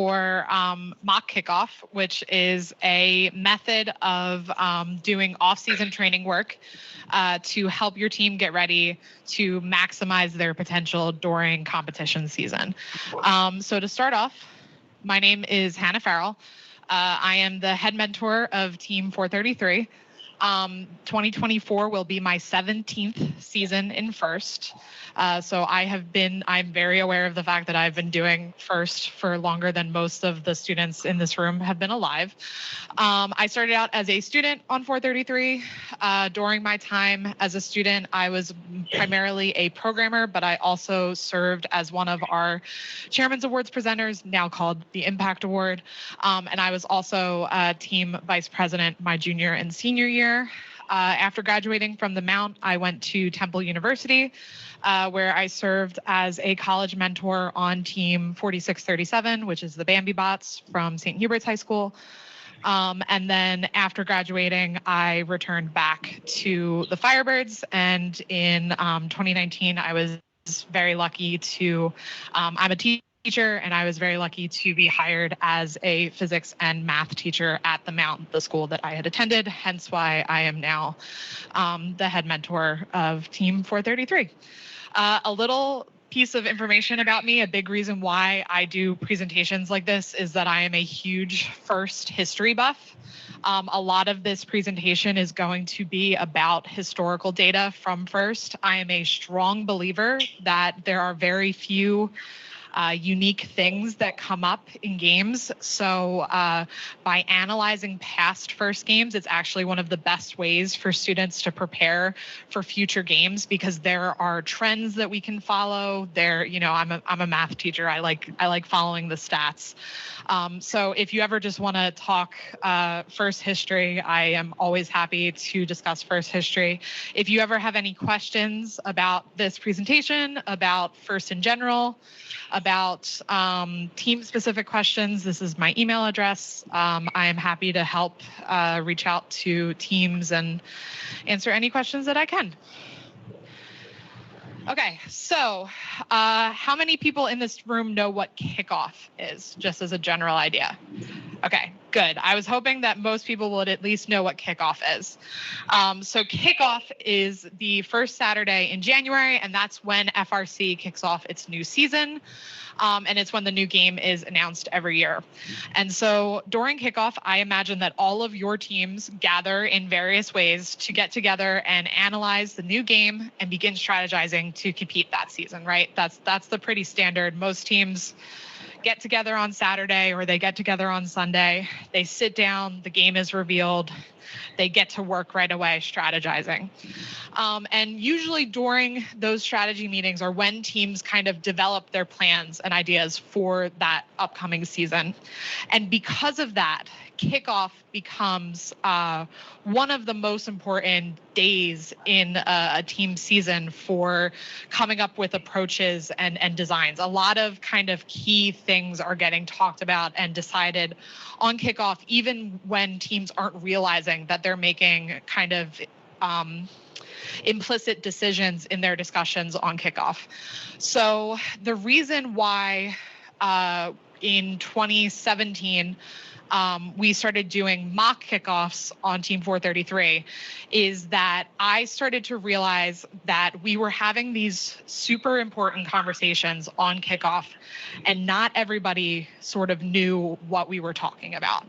for mock kickoff, which is a method of doing off-season training work to help your team get ready to maximize their potential during competition season. So to start off, my name is Hannah Farrell. I am the head mentor of Team 433. 2024 will be my 17th season in First. So I'm very aware of the fact that I've been doing First for longer than most of the students in this room have been alive. I started out as a student on 433. During my time as a student, I was primarily a programmer, but I also served as one of our Chairman's Awards presenters, now called the Impact Award. And I was also team vice president my junior and senior year. After graduating from the Mount, I went to Temple University, where I served as a college mentor on Team 4637, which is the Bambi Bots from St. Hubert's High School. And then after graduating, I returned back to the Firebirds. And in 2019, I was very lucky to, I'm a teacher, and I was very lucky to be hired as a physics and math teacher at the Mount, the school that I had attended, hence why I am now the head mentor of Team 433. A little piece of information about me, a big reason why I do presentations like this is that I am a huge First history buff. A lot of this presentation is going to be about historical data from First. I am a strong believer that there are very few unique things that come up in games. So by analyzing past First games, it's actually one of the best ways for students to prepare for future games, because there are trends that we can follow. I'm a math teacher. I like following the stats. So if you ever just want to talk First history, I am always happy to discuss First history. If you ever have any questions about this presentation, about First in general, about team-specific questions, this is my email address. I am happy to help reach out to teams and answer any questions that I can. Okay, so how many people in this room know what kickoff is, just as a general idea? Okay, good. I was hoping that most people would at least know what kickoff is. So kickoff is the first Saturday in January, and that's when FRC kicks off its new season. And it's when the new game is announced every year. And so during kickoff, I imagine that all of your teams gather in various ways to get together and analyze the new game and begin strategizing to compete that season, right? That's the pretty standard. Most teams get together on Saturday or they get together on Sunday. They sit down, the game is revealed, they get to work right away strategizing. And usually during those strategy meetings are when teams kind of develop their plans and ideas for that upcoming season. And because of that, kickoff becomes one of the most important days in a team season for coming up with approaches and designs. A lot of kind of key things are getting talked about and decided on kickoff, even when teams aren't realizing that they're making kind of implicit decisions in their discussions on kickoff. So the reason why in 2017, we started doing mock kickoffs on Team 433 is that I started to realize that we were having these super important conversations on kickoff, and not everybody sort of knew what we were talking about.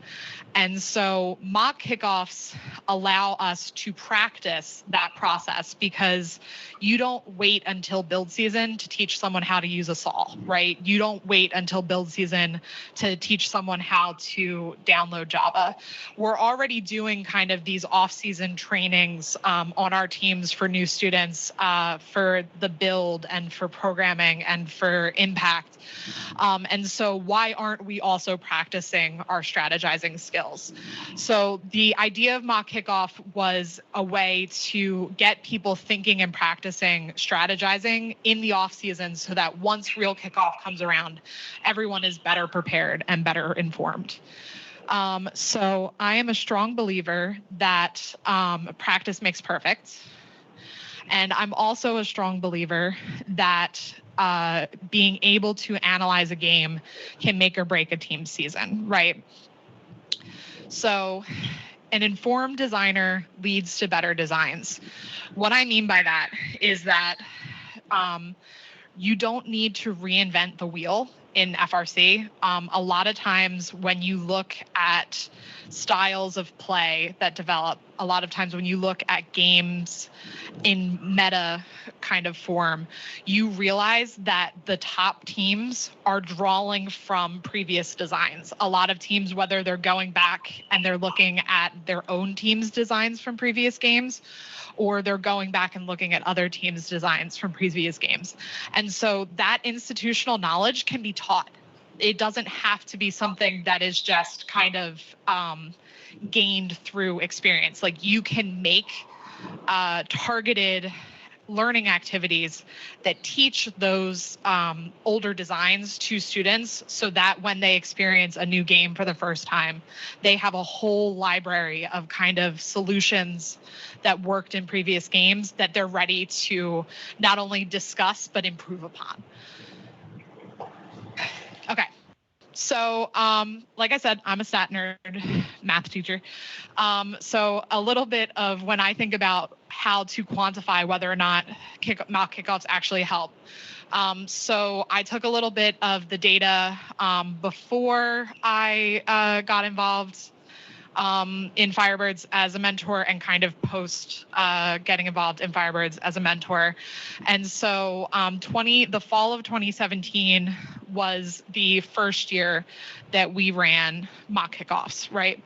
And so mock kickoffs allow us to practice that process, because you don't wait until build season to teach someone how to use a saw, right? You don't wait until build season to teach someone how to download Java. We're already doing kind of these off-season trainings on our teams for new students for the build and for programming and for impact. And so why aren't we also practicing our strategizing skills? So the idea of mock kickoff was a way to get people thinking and practicing strategizing in the off season, so that once real kickoff comes around, everyone is better prepared and better informed. So I am a strong believer that practice makes perfect. And I'm also a strong believer that being able to analyze a game can make or break a team's season, right? So an informed designer leads to better designs. What I mean by that is that you don't need to reinvent the wheel in FRC. A lot of times when you look at styles of play that develop, a lot of times when you look at games in meta kind of form, you realize that the top teams are drawing from previous designs. A lot of teams, whether they're going back and they're looking at their own team's designs from previous games, or they're going back and looking at other teams' designs from previous games. And so that institutional knowledge can be taught. It doesn't have to be something that is just kind of gained through experience. Like, you can make targeted learning activities that teach those older designs to students, so that when they experience a new game for the first time, they have a whole library of kind of solutions that worked in previous games that they're ready to not only discuss but improve upon. Okay. So, like I said, I'm a stat nerd, math teacher. So a little bit of when I think about how to quantify whether or not mock kickoffs actually help. So I took a little bit of the data before I got involved in Firebirds as a mentor, and kind of post getting involved in Firebirds as a mentor. And so the fall of 2017 was the first year that we ran mock kickoffs, right?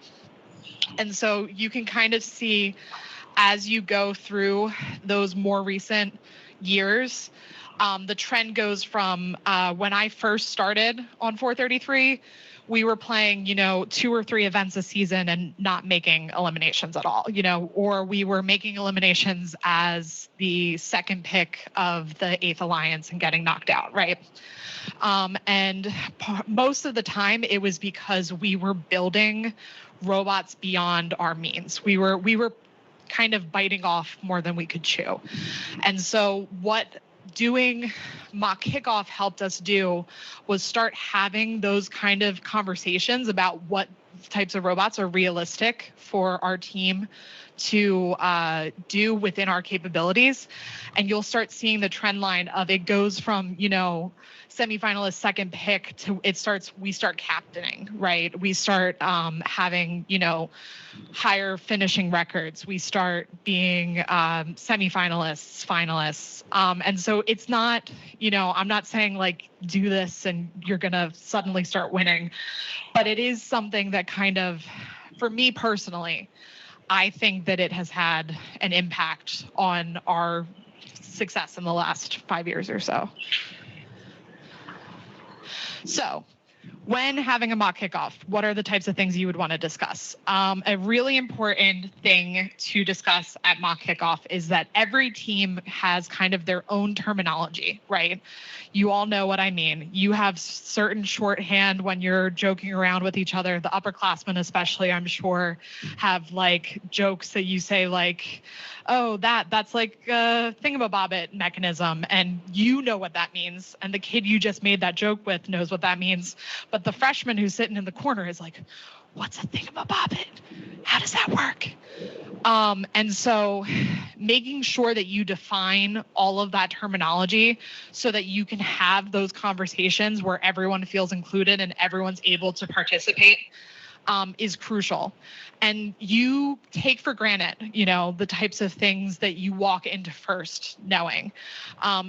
And so you can kind of see, as you go through those more recent years, the trend goes from when I first started on 433, we were playing, 2 or 3 events a season and not making eliminations at all, or we were making eliminations as the second pick of the 8th Alliance and getting knocked out, right? And most of the time it was because we were building robots beyond our means. We were kind of biting off more than we could chew. And so what doing mock kickoff helped us do was start having those kind of conversations about what types of robots are realistic for our team to do within our capabilities. And you'll start seeing the trend line of it goes from, semifinalist second pick to we start captaining, right? We start having, higher finishing records. We start being semifinalists, finalists. And so it's not, I'm not saying like do this and you're going to suddenly start winning, but it is something that kind of, for me personally, I think that it has had an impact on our success in the last 5 years or so. So when having a mock kickoff, what are the types of things you would want to discuss? A really important thing to discuss at mock kickoff is that every team has kind of their own terminology, right? You all know what I mean. You have certain shorthand when you're joking around with each other. The upperclassmen especially, I'm sure, have like jokes that you say like, oh, that's like a thingamabobbit mechanism, and you know what that means. And the kid you just made that joke with knows what that means. But the freshman who's sitting in the corner is like, what's a thingamabobbit? How does that work? And so making sure that you define all of that terminology so that you can have those conversations where everyone feels included and everyone's able to participate is crucial. And you take for granted, the types of things that you walk into first knowing.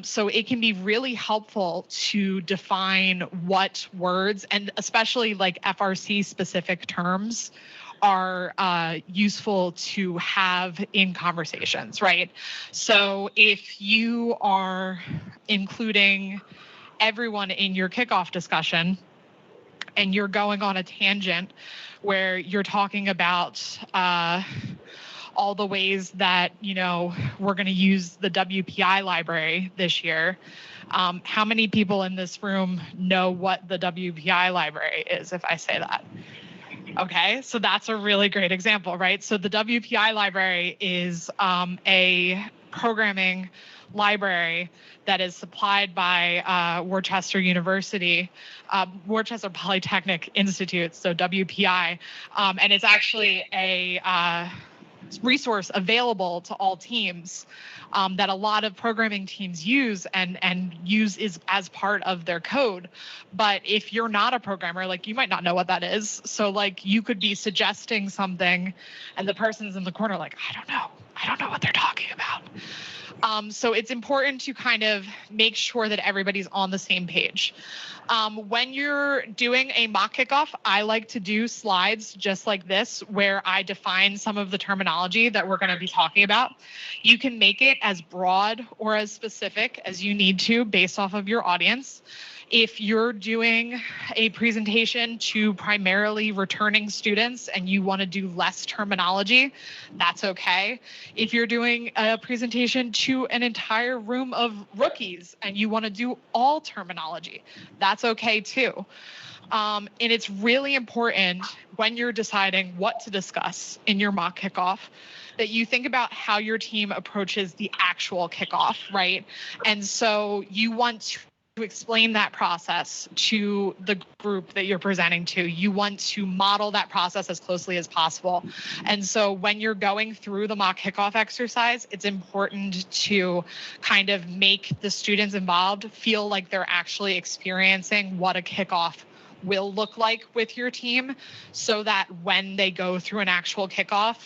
So it can be really helpful to define what words, and especially like FRC specific terms, are useful to have in conversations, right? So if you are including everyone in your kickoff discussion and you're going on a tangent where you're talking about all the ways that, we're going to use the WPI library this year, how many people in this room know what the WPI library is, if I say that? Okay, so that's a really great example, right? So the WPI library is a programming library that is supplied by Worcester University, Worcester Polytechnic Institute, so WPI, and it's actually a resource available to all teams that a lot of programming teams use and use is as part of their code. But if you're not a programmer, like, you might not know what that is. So like, you could be suggesting something and the person's in the corner like, I don't know what they're talking about. So it's important to kind of make sure that everybody's on the same page. When you're doing a mock kickoff, I like to do slides just like this, where I define some of the terminology that we're going to be talking about. You can make it as broad or as specific as you need to based off of your audience. If you're doing a presentation to primarily returning students and you want to do less terminology, that's okay. If you're doing a presentation to an entire room of rookies and you want to do all terminology, that's okay too. And it's really important when you're deciding what to discuss in your mock kickoff that you think about how your team approaches the actual kickoff, right? And so you want to explain that process to the group that you're presenting to. You want to model that process as closely as possible. And so when you're going through the mock kickoff exercise, it's important to kind of make the students involved feel like they're actually experiencing what a kickoff will look like with your team, so that when they go through an actual kickoff,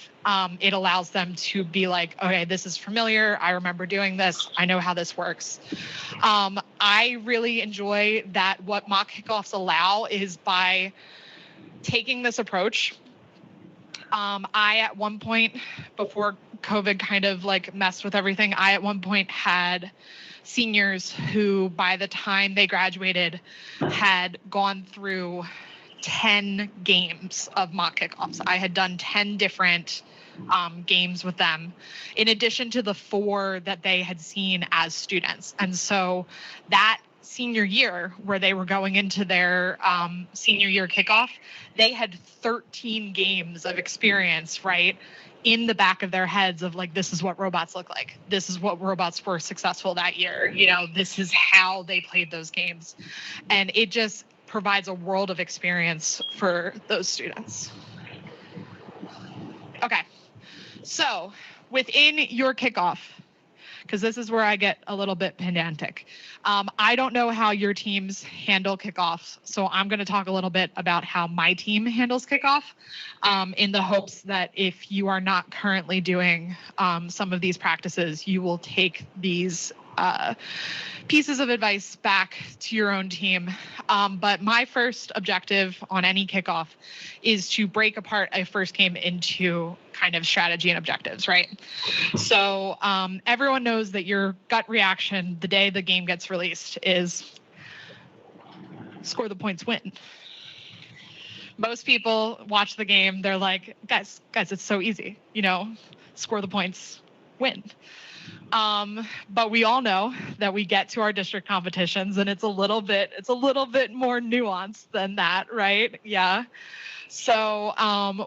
it allows them to be like, okay, this is familiar. I remember doing this. I know how this works. I really enjoy that what mock kickoffs allow is by taking this approach. I, at one point, before COVID kind of like messed with everything, I at one point had seniors who, by the time they graduated, had gone through 10 games of mock kickoffs. I had done 10 different games with them, in addition to the 4 that they had seen as students. And so that senior year, where they were going into their senior year kickoff, they had 13 games of experience, right, in the back of their heads of like, this is what robots look like. This is what robots were successful that year. You know, this is how they played those games. And it just provides a world of experience for those students. Okay, so within your kickoff, because this is where I get a little bit pedantic. I don't know how your teams handle kickoffs, so I'm going to talk a little bit about how my team handles kickoff, in the hopes that if you are not currently doing some of these practices, you will take these pieces of advice back to your own team. But my first objective on any kickoff is to break apart a first game into kind of strategy and objectives, right? So everyone knows that your gut reaction the day the game gets released is score the points, win. Most people watch the game, they're like, guys, it's so easy, you know, score the points, win. But we all know that we get to our district competitions and it's a little bit more nuanced than that, right? Yeah. So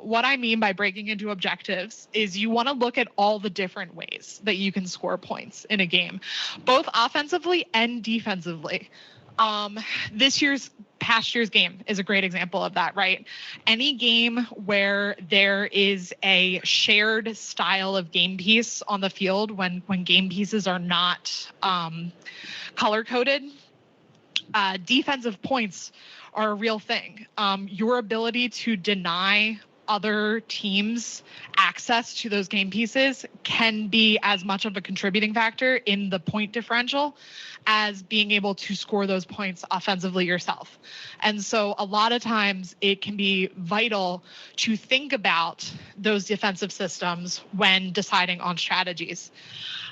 what I mean by breaking into objectives is you want to look at all the different ways that you can score points in a game, both offensively and defensively. Past year's game is a great example of that, right? Any game where there is a shared style of game piece on the field, when game pieces are not color-coded, defensive points are a real thing. Your ability to deny other teams access to those game pieces can be as much of a contributing factor in the point differential as being able to score those points offensively yourself. And so a lot of times it can be vital to think about those defensive systems when deciding on strategies.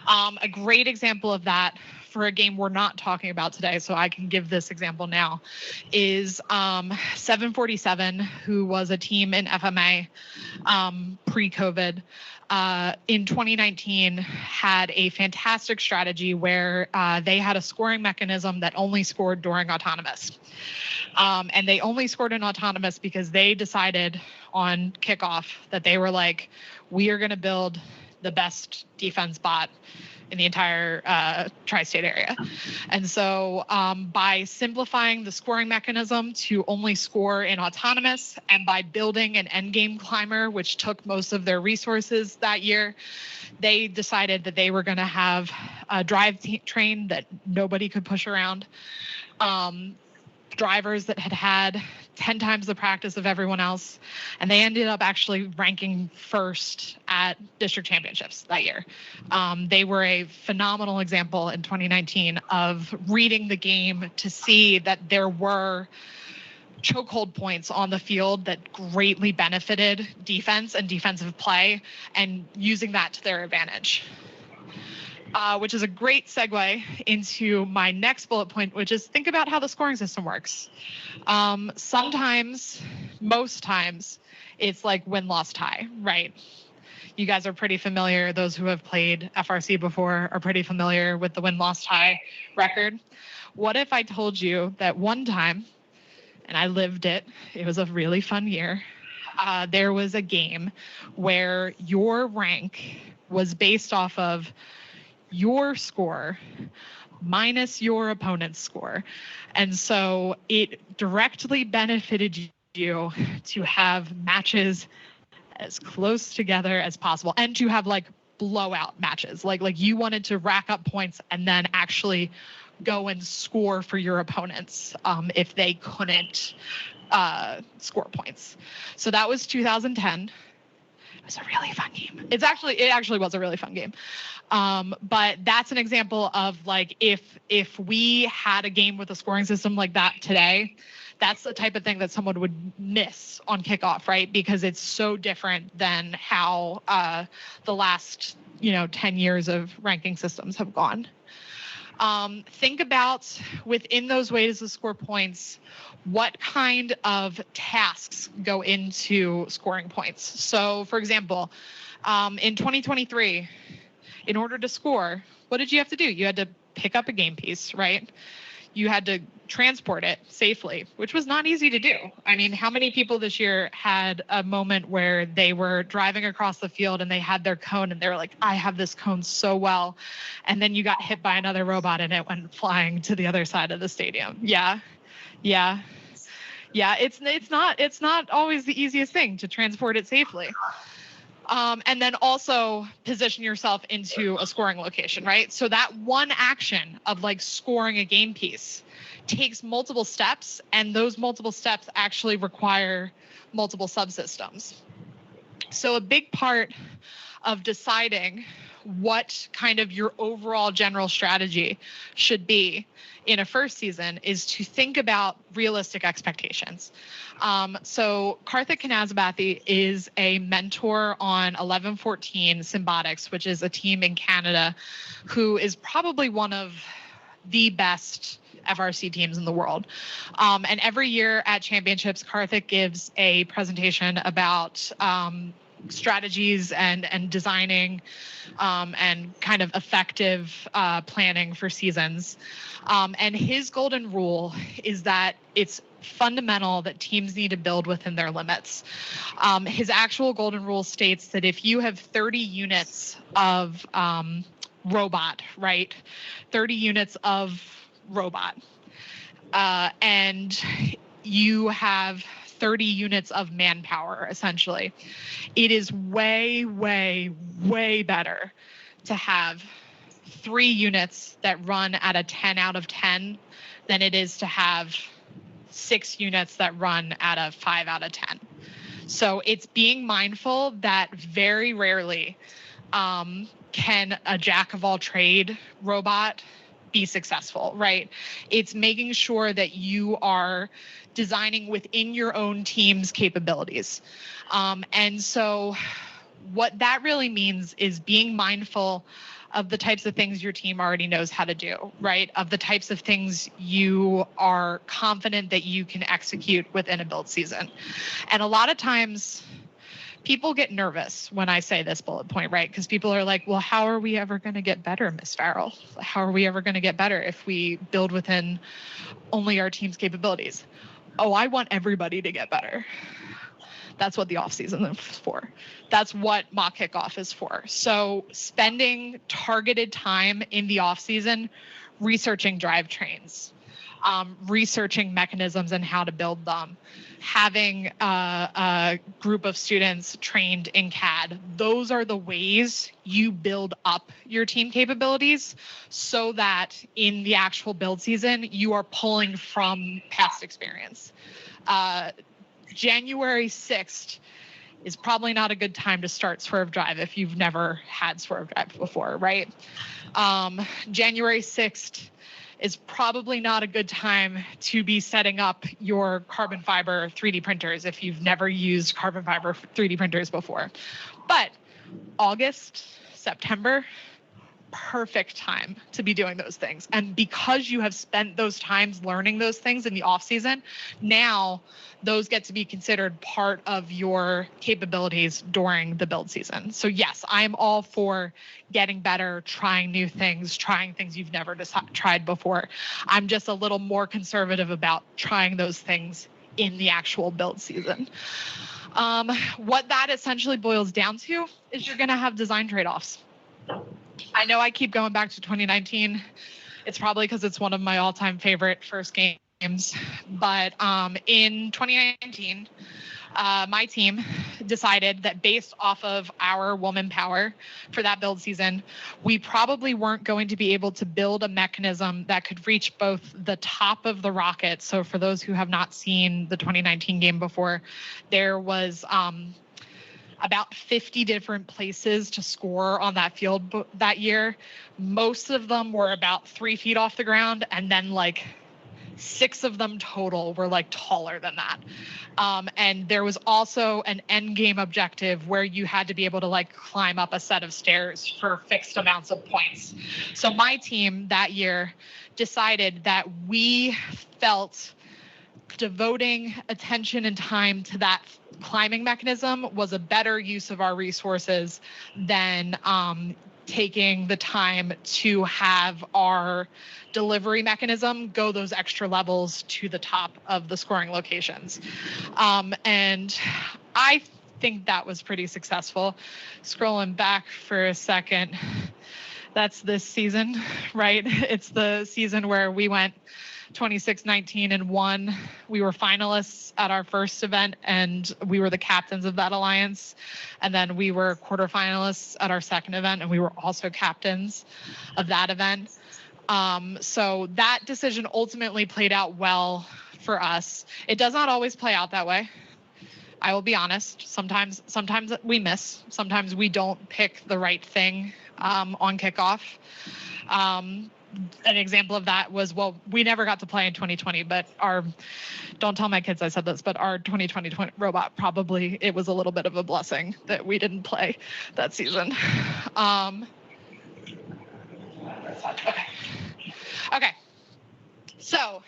A great example of that for a game we're not talking about today, so I can give this example now, is 747, who was a team in FMA pre-COVID, in 2019 had a fantastic strategy where they had a scoring mechanism that only scored during autonomous. And they only scored in autonomous because they decided on kickoff that they were like, we are going to build the best defense bot in the entire tri-state area. And so by simplifying the scoring mechanism to only score in autonomous, and by building an endgame climber, which took most of their resources that year, they decided that they were going to have a drive train that nobody could push around. Drivers that had 10 times the practice of everyone else, and they ended up actually ranking first at district championships that year. They were a phenomenal example in 2019 of reading the game to see that there were chokehold points on the field that greatly benefited defense and defensive play, and using that to their advantage. Which is a great segue into my next bullet point, which is think about how the scoring system works. Sometimes, most times, it's like win-loss tie, right? You guys are pretty familiar. Those who have played FRC before are pretty familiar with the win-loss tie record. What if I told you that one time, and I lived it, it was a really fun year, there was a game where your rank was based off of your score minus your opponent's score. And so it directly benefited you to have matches as close together as possible, and to have like blowout matches. Like you wanted to rack up points and then actually go and score for your opponents if they couldn't score points. So that was 2010. It was a really fun game. It actually was a really fun game. But that's an example of like, if we had a game with a scoring system like that today, that's the type of thing that someone would miss on Kickoff, right? Because it's so different than how the last 10 years of ranking systems have gone. Think about within those ways to score points, what kind of tasks go into scoring points. So for example, in 2023, in order to score, what did you have to do? You had to pick up a game piece, right? You had to transport it safely, which was not easy to do. I mean, how many people this year had a moment where they were driving across the field and they had their cone and they were like, I have this cone so well. And then you got hit by another robot and it went flying to the other side of the stadium. Yeah. It's not always the easiest thing to transport it safely. And then also position yourself into a scoring location, right? So that one action of like scoring a game piece takes multiple steps, and those multiple steps actually require multiple subsystems. So a big part of deciding what kind of your overall general strategy should be in a first season is to think about realistic expectations. So Karthik Kanazabathy is a mentor on 1114 Symbotics, which is a team in Canada who is probably one of the best FRC teams in the world. And every year at championships, Karthik gives a presentation about strategies and designing and kind of effective planning for seasons. And his golden rule is that it's fundamental that teams need to build within their limits. His actual golden rule states that if you have 30 units of robot, right? 30 units of robot, and you have 30 units of manpower, essentially. It is way, way, way better to have 3 units that run at a 10 out of 10 than it is to have 6 units that run at a 5 out of 10. So it's being mindful that very rarely can a jack of all trade robot be successful, right? It's making sure that you are designing within your own team's capabilities. And so what that really means is being mindful of the types of things your team already knows how to do, right? Of the types of things you are confident that you can execute within a build season. And a lot of times people get nervous when I say this bullet point, right? Because people are like, well, how are we ever going to get better, Ms. Farrell? How are we ever going to get better if we build within only our team's capabilities? oh, I want everybody to get better. That's what the off season is for. That's what mock kickoff is for. So spending targeted time in the off season researching drivetrains, researching mechanisms and how to build them, having a group of students trained in CAD. Those are the ways you build up your team capabilities so that in the actual build season, you are pulling from past experience. January 6th is probably not a good time to start Swerve Drive if you've never had Swerve Drive before, right? January 6th is probably not a good time to be setting up your carbon fiber 3D printers if you've never used carbon fiber 3D printers before. But August, September, perfect time to be doing those things. And because you have spent those times learning those things in the off season, now those get to be considered part of your capabilities during the build season. So yes, I'm all for getting better, trying new things, trying things you've never tried before. I'm just a little more conservative about trying those things in the actual build season. What that essentially boils down to is you're going to have design trade-offs. I know I keep going back to 2019. It's probably because it's one of my all-time favorite first games. But in 2019, my team decided that based off of our woman power for that build season, we probably weren't going to be able to build a mechanism that could reach both the top of the rocket. So for those who have not seen the 2019 game before, there was about 50 different places to score on that field that year. Most of them were about 3 feet off the ground, and then like 6 of them total were like taller than that. And there was also an end game objective where you had to be able to like climb up a set of stairs for fixed amounts of points. So my team that year decided that we felt devoting attention and time to that climbing mechanism was a better use of our resources than taking the time to have our delivery mechanism go those extra levels to the top of the scoring locations. And I think that was pretty successful. Scrolling back for a second, that's this season, right? It's the season where we went 26-19 and won. We were finalists at our first event and we were the captains of that alliance. And then we were quarterfinalists at our second event and we were also captains of that event. So that decision ultimately played out well for us. It does not always play out that way. I will be honest. Sometimes we miss. Sometimes we don't pick the right thing on kickoff. An example of that was, well, we never got to play in 2020, but don't tell my kids I said this, but our 2020 robot, probably it was a little bit of a blessing that we didn't play that season. Okay. So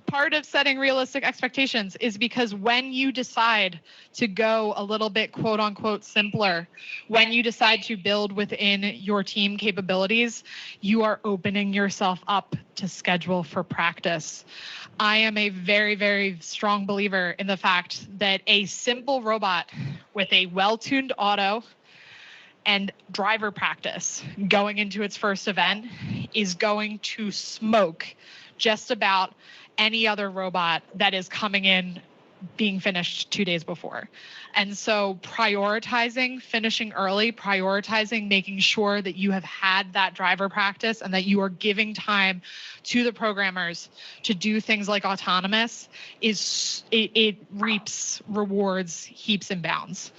part of setting realistic expectations is because when you decide to go a little bit quote unquote simpler, when you decide to build within your team capabilities, you are opening yourself up to schedule for practice. I am a very, very strong believer in the fact that a simple robot with a well-tuned auto and driver practice going into its first event is going to smoke just about any other robot that is coming in being finished 2 days before. And so prioritizing finishing early, prioritizing making sure that you have had that driver practice and that you are giving time to the programmers to do things like autonomous it reaps rewards heaps and bounds.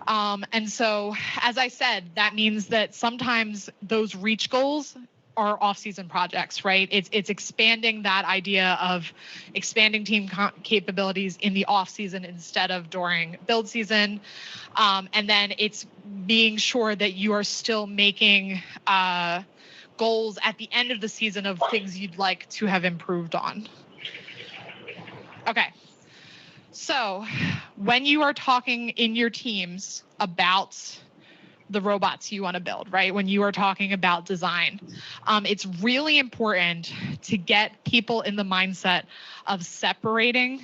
And so, as I said, that means that sometimes those reach goals are off-season projects, right? It's expanding that idea of expanding team capabilities in the off-season instead of during build season. And then it's being sure that you are still making goals at the end of the season of things you'd like to have improved on. Okay. So when you are talking in your teams about the robots you want to build, right? When you are talking about design, it's really important to get people in the mindset of separating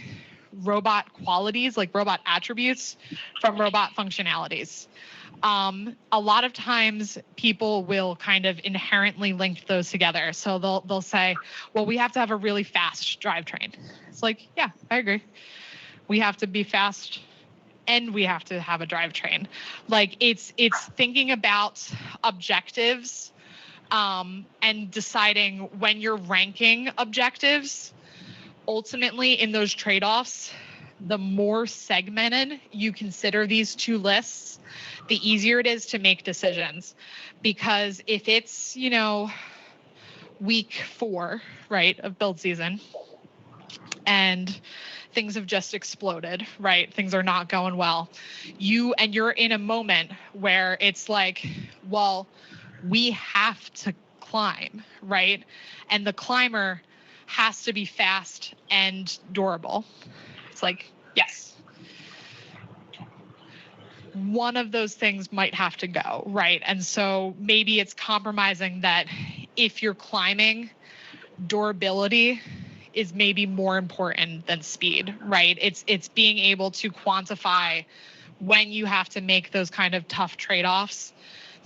robot qualities, like robot attributes, from robot functionalities. A lot of times people will kind of inherently link those together. So they'll say, well, we have to have a really fast drivetrain. It's like, yeah, I agree. We have to be fast and we have to have a drivetrain. Like it's thinking about objectives and deciding when you're ranking objectives, ultimately in those trade-offs, the more segmented you consider these two lists, the easier it is to make decisions. Because if it's, week 4, right, of build season, and things have just exploded, right? Things are not going well. You're in a moment where it's like, well, we have to climb, right? And the climber has to be fast and durable. It's like, yes. One of those things might have to go, right? And so maybe it's compromising that if you're climbing, durability is maybe more important than speed, right? It's being able to quantify when you have to make those kind of tough trade-offs,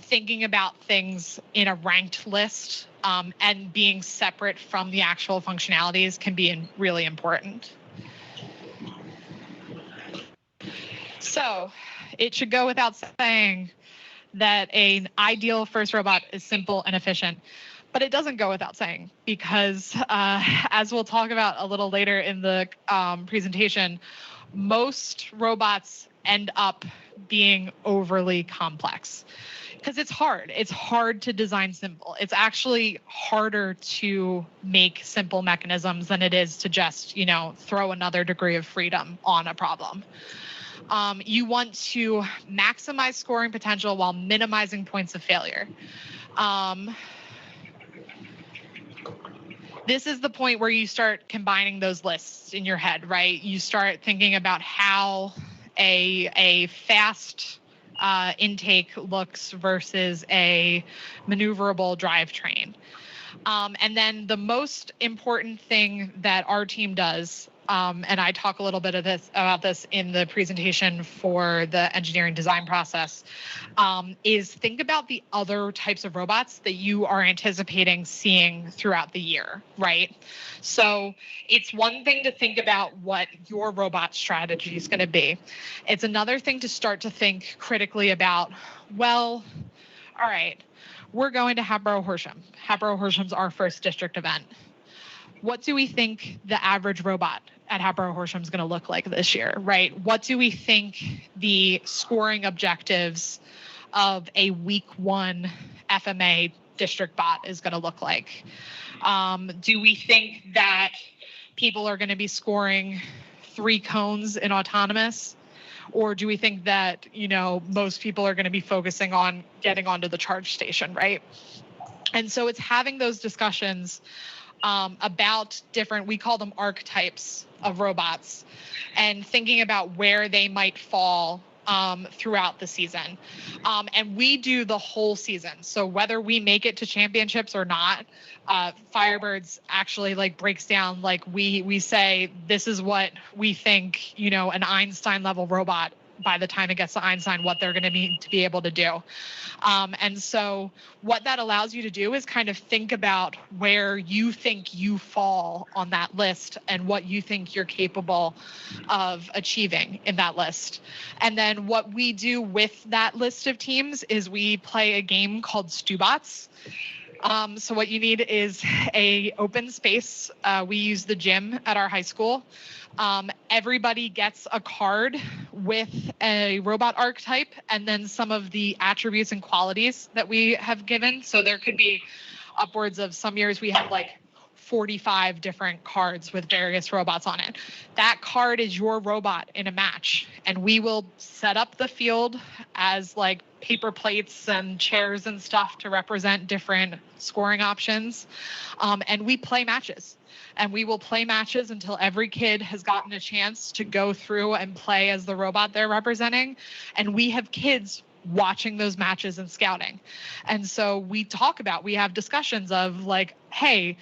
thinking about things in a ranked list, and being separate from the actual functionalities can be really important. So it should go without saying that an ideal first robot is simple and efficient. But it doesn't go without saying, because as we'll talk about a little later in the presentation, most robots end up being overly complex because it's hard. It's hard to design simple. It's actually harder to make simple mechanisms than it is to just, throw another degree of freedom on a problem. You want to maximize scoring potential while minimizing points of failure. This is the point where you start combining those lists in your head, right? You start thinking about how a fast intake looks versus a maneuverable drivetrain. And then the most important thing that our team does, and I talk a little bit about this in the presentation for the engineering design process, is think about the other types of robots that you are anticipating seeing throughout the year, right? So it's one thing to think about what your robot strategy is going to be. It's another thing to start to think critically about, well, all right, we're going to Hatboro-Horsham. Hatboro-Horsham's our first district event. What do we think the average robot at Hatboro-Horsham is going to look like this year, right? What do we think the scoring objectives of a week 1 FMA district bot is going to look like? Do we think that people are going to be scoring 3 cones in autonomous? Or do we think that, most people are going to be focusing on getting onto the charge station, right? And so it's having those discussions about different, we call them archetypes of robots, and thinking about where they might fall throughout the season. And we do the whole season. So whether we make it to championships or not, Firebirds actually breaks down, we say, this is what we think, an Einstein level robot, by the time it gets to Einstein, what they're going to need to be able to do. And so what that allows you to do is kind of think about where you think you fall on that list and what you think you're capable of achieving in that list. And then what we do with that list of teams is we play a game called Stubots. So what you need is a open space. We use the gym at our high school. Everybody gets a card with a robot archetype and then some of the attributes and qualities that we have given. So there could be upwards of, some years we have 45 different cards with various robots on it. That card is your robot in a match, and we will set up the field as paper plates and chairs and stuff to represent different scoring options. And we play matches. And we will play matches until every kid has gotten a chance to go through and play as the robot they're representing. And we have kids watching those matches and scouting. And so we have discussions of like, hey,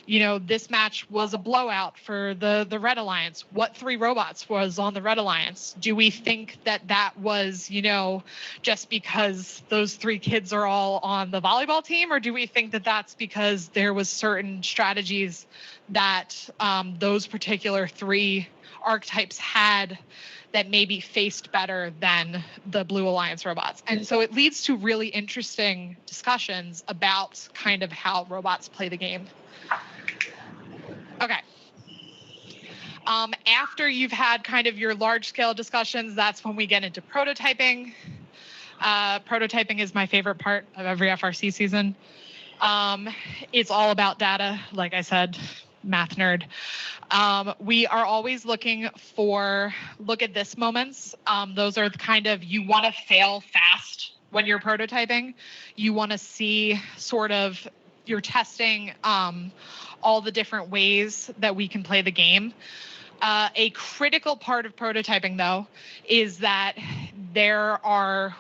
this match was a blowout for the Red Alliance. What 3 robots was on the Red Alliance? Do we think that was, just because those 3 kids are all on the volleyball team? Or do we think that that's because there was certain strategies that those particular 3 archetypes had that maybe faced better than the Blue Alliance robots? And so it leads to really interesting discussions about kind of how robots play the game. Okay. After you've had kind of your large scale discussions, that's when we get into prototyping. Prototyping is my favorite part of every FRC season. It's all about data, like I said, math nerd. We are always looking for look at this moments. Those are kind of, you want to fail fast when you're prototyping. You want to see sort of you're testing all the different ways that we can play the game. A critical part of prototyping, though, is that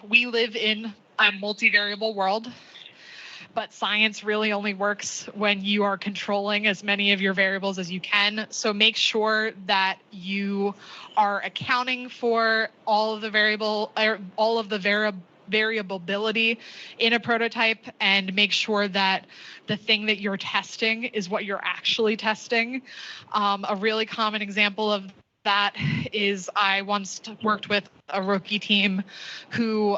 we live in a multivariable world, but science really only works when you are controlling as many of your variables as you can. So make sure that you are accounting for all of the variability in a prototype, and make sure that the thing that you're testing is what you're actually testing. A really common example of that is I once worked with a rookie team who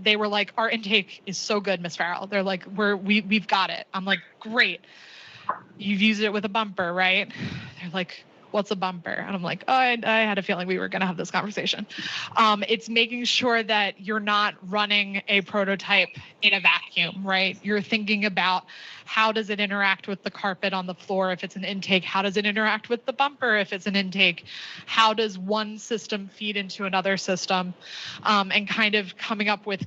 they were like, our intake is so good, Miss Farrell. They're like, we've got it. I'm like, great. You've used it with a bumper, right? They're like, what's a bumper? And I'm like, oh, I had a feeling we were going to have this conversation. It's making sure that you're not running a prototype in a vacuum, right? You're thinking about how does it interact with the carpet on the floor if it's an intake? How does it interact with the bumper if it's an intake? How does one system feed into another system? And kind of coming up with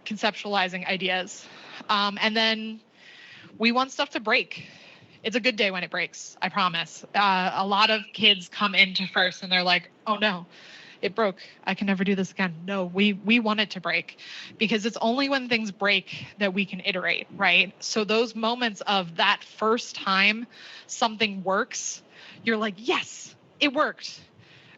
conceptualizing ideas. And then we want stuff to break. It's a good day when it breaks, I promise. A lot of kids come into first and they're like, oh no, it broke. I can never do this again. No, we want it to break, because it's only when things break that we can iterate, right? So those moments of that first time something works, you're like, yes, it worked.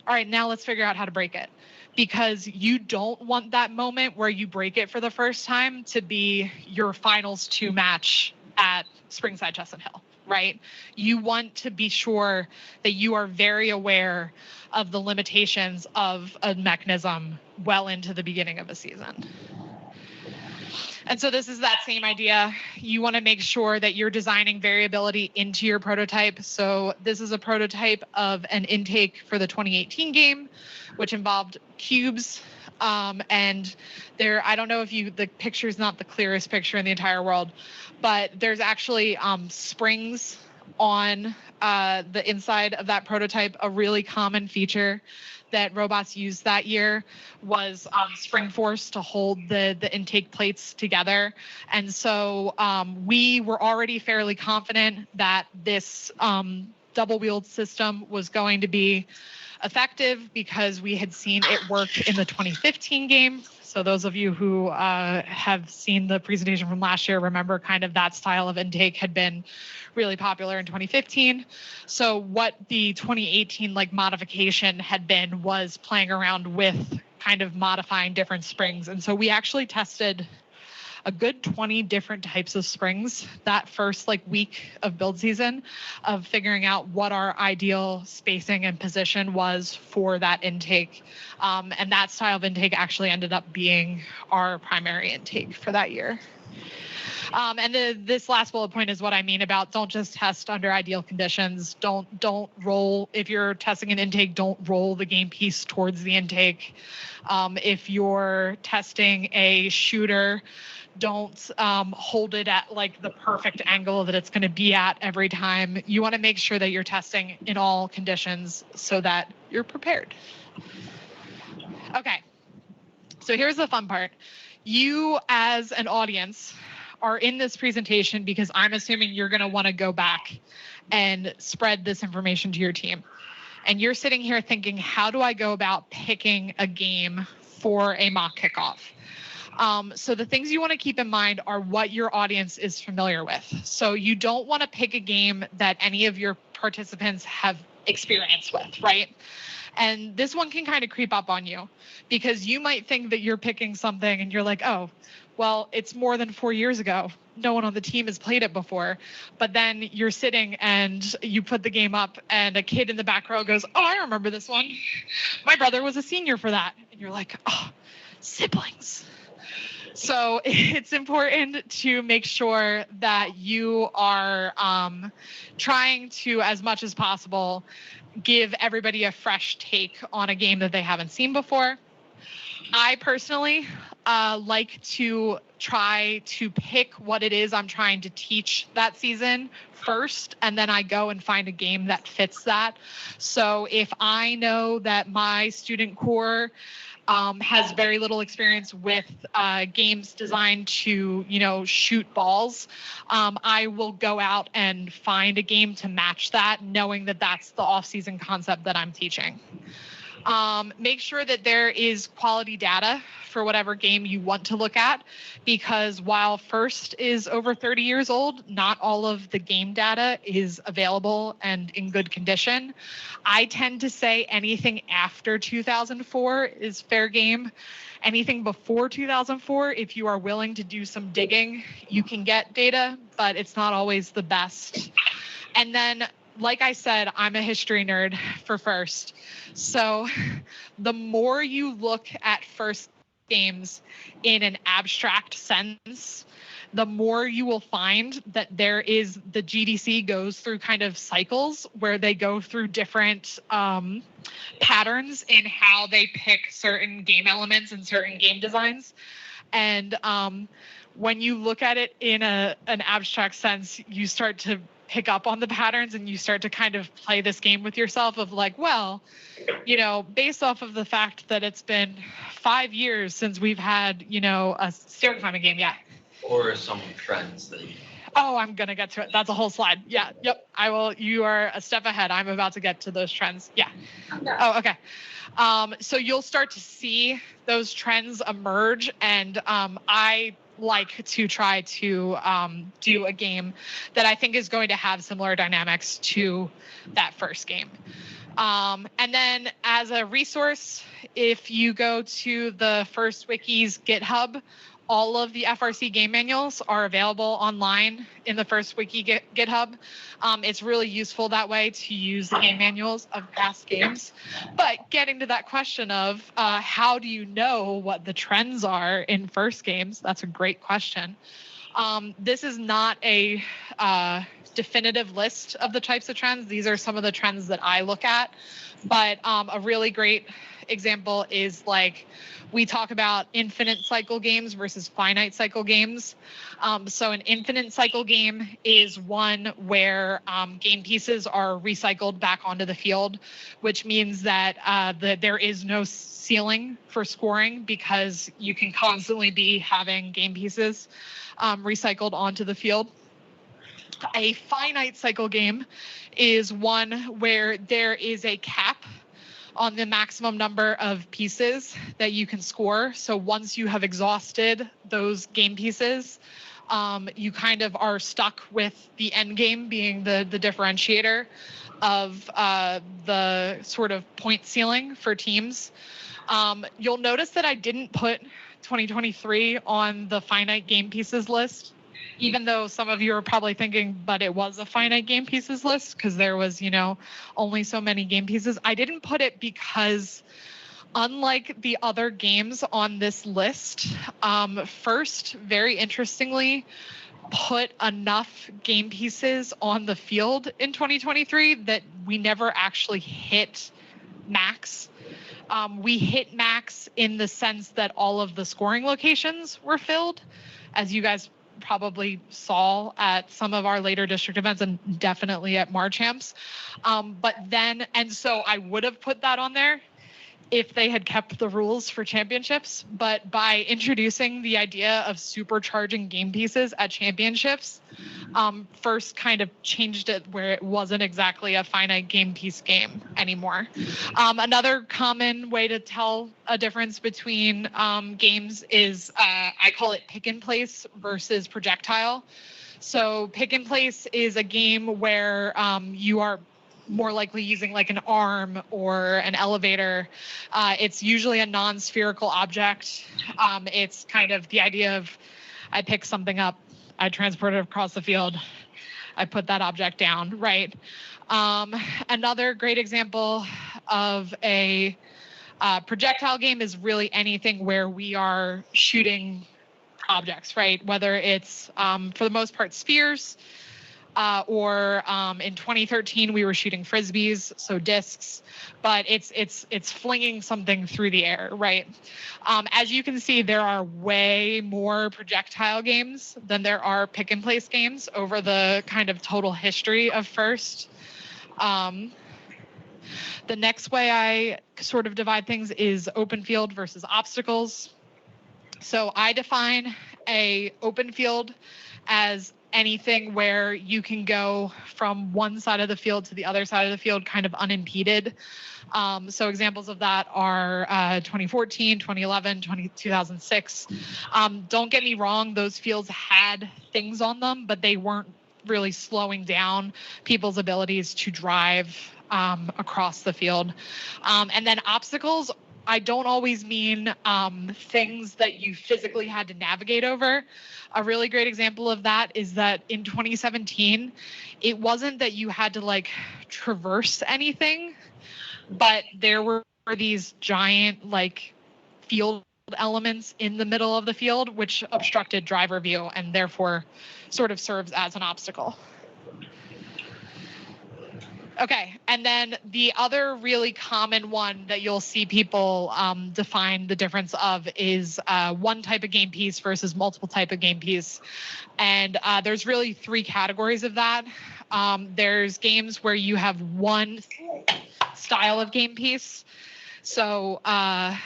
All right, now let's figure out how to break it. Because you don't want that moment where you break it for the first time to be your finals 2 match at Springside Chestnut Hill. Right? You want to be sure that you are very aware of the limitations of a mechanism well into the beginning of a season. And so this is that same idea. You want to make sure that you're designing variability into your prototype. So this is a prototype of an intake for the 2018 game, which involved cubes. And I don't know if the picture is not the clearest picture in the entire world, but there's actually springs on the inside of that prototype. A really common feature that robots used that year was spring force to hold the intake plates together. And so we were already fairly confident that this double-wheeled system was going to be effective because we had seen it work in the 2015 game. So those of you who have seen the presentation from last year remember kind of that style of intake had been really popular in 2015. So what the 2018 modification had been was playing around with kind of modifying different springs. And so we actually tested a good 20 different types of springs that first week of build season, of figuring out what our ideal spacing and position was for that intake. And that style of intake actually ended up being our primary intake for that year. And this last bullet point is what I mean about don't just test under ideal conditions. Don't roll. If you're testing an intake, don't roll the game piece towards the intake. If you're testing a shooter, don't hold it at the perfect angle that it's going to be at every time. You want to make sure that you're testing in all conditions so that you're prepared. Okay, so here's the fun part. You as an audience are in this presentation because I'm assuming you're going to want to go back and spread this information to your team. And you're sitting here thinking, how do I go about picking a game for a mock kickoff? So the things you want to keep in mind are what your audience is familiar with. So you don't want to pick a game that any of your participants have experience with, right? And this one can kind of creep up on you because you might think that you're picking something and you're like, oh, well, it's more than 4 years ago. No one on the team has played it before. But then you're sitting and you put the game up and a kid in the back row goes, oh, I remember this one. My brother was a senior for that. And you're like, oh, siblings. So it's important to make sure that you are trying to, as much as possible, give everybody a fresh take on a game that they haven't seen before. I personally like to try to pick what it is I'm trying to teach that season first, and then I go and find a game that fits that. So if I know that my student core has very little experience with games designed to, shoot balls, I will go out and find a game to match that, knowing that that's the off-season concept that I'm teaching. Make sure that there is quality data for whatever game you want to look at, because while First is over 30 years old, not all of the game data is available and in good condition. I tend to say anything after 2004 is fair game. Anything before 2004, if you are willing to do some digging, you can get data, but it's not always the best. And then, like I said, I'm a history nerd for First. So the more you look at First games in an abstract sense, the more you will find that the GDC goes through kind of cycles where they go through different patterns in how they pick certain game elements and certain game designs. And when you look at it in an abstract sense, you start to pick up on the patterns and you start to kind of play this game with yourself of like, well, based off of the fact that it's been 5 years since we've had, a stair climbing game. Yeah. Or some trends that you... Oh, I'm going to get to it. That's a whole slide. Yeah. Yep. I will. You are a step ahead. I'm about to get to those trends. Yeah. Oh, okay. So you'll start to see those trends emerge, and I like to try to do a game that I think is going to have similar dynamics to that first game. And then as a resource, if you go to the First Wiki's GitHub, all of the FRC game manuals are available online in the First Wiki GitHub. It's really useful that way to use the game manuals of past games. But getting to that question of how do you know what the trends are in First games, that's a great question. This is not a definitive list of the types of trends. These are some of the trends that I look at. But a really great example is like we talk about infinite cycle games versus finite cycle games. So an infinite cycle game is one where game pieces are recycled back onto the field, which means that there is no ceiling for scoring because you can constantly be having game pieces recycled onto the field. A finite cycle game is one where there is a cap on the maximum number of pieces that you can score. So once you have exhausted those game pieces, you kind of are stuck with the end game being the differentiator of the sort of point ceiling for teams. You'll notice that I didn't put 2023 on the finite game pieces list, even though some of you are probably thinking, but it was a finite game pieces list because there was, only so many game pieces. I didn't put it because unlike the other games on this list, First, very interestingly, put enough game pieces on the field in 2023 that we never actually hit max. We hit max in the sense that all of the scoring locations were filled, as you guys probably saw at some of our later district events and definitely at Marchamps. And so I would have put that on there if they had kept the rules for championships, but by introducing the idea of supercharging game pieces at championships, first kind of changed it where it wasn't exactly a finite game piece game anymore. Another common way to tell a difference between games is I call it pick and place versus projectile. So pick and place is a game where you are more likely using like an arm or an elevator. It's usually a non-spherical object. It's kind of the idea of I pick something up, I transport it across the field, I put that object down, right? Another great example of a projectile game is really anything where we are shooting objects, right? Whether it's, for the most part, spheres, or in 2013 we were shooting frisbees, so discs, but it's flinging something through the air, right? As you can see, there are way more projectile games than there are pick and place games over the kind of total history of First. The next way I sort of divide things is open field versus obstacles. So I define a open field as anything where you can go from one side of the field to the other side of the field kind of unimpeded. So examples of that are 2014, 2011, 2006. Don't get me wrong, those fields had things on them, but they weren't really slowing down people's abilities to drive across the field. And then obstacles, I don't always mean things that you physically had to navigate over. A really great example of that is that in 2017, it wasn't that you had to like traverse anything, but there were these giant like field elements in the middle of the field, which obstructed driver view and therefore sort of serves as an obstacle. Okay, and then the other really common one that you'll see people define the difference of is one type of game piece versus multiple type of game piece. And there's really three categories of that. There's games where you have one style of game piece. So, and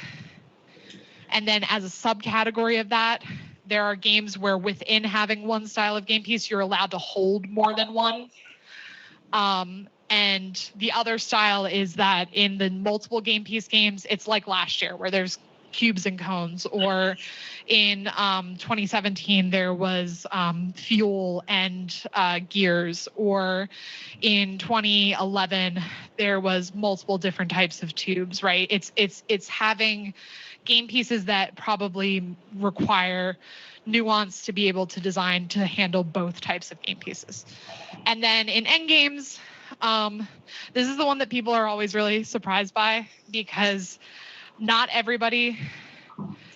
then as a subcategory of that, there are games where within having one style of game piece, you're allowed to hold more than one. And the other style is that in the multiple game piece games, it's like last year where there's cubes and cones, or in 2017, there was fuel and gears, or in 2011, there was multiple different types of tubes, right? It's having game pieces that probably require nuance to be able to design to handle both types of game pieces. And then in endgames, this is the one that people are always really surprised by, because not everybody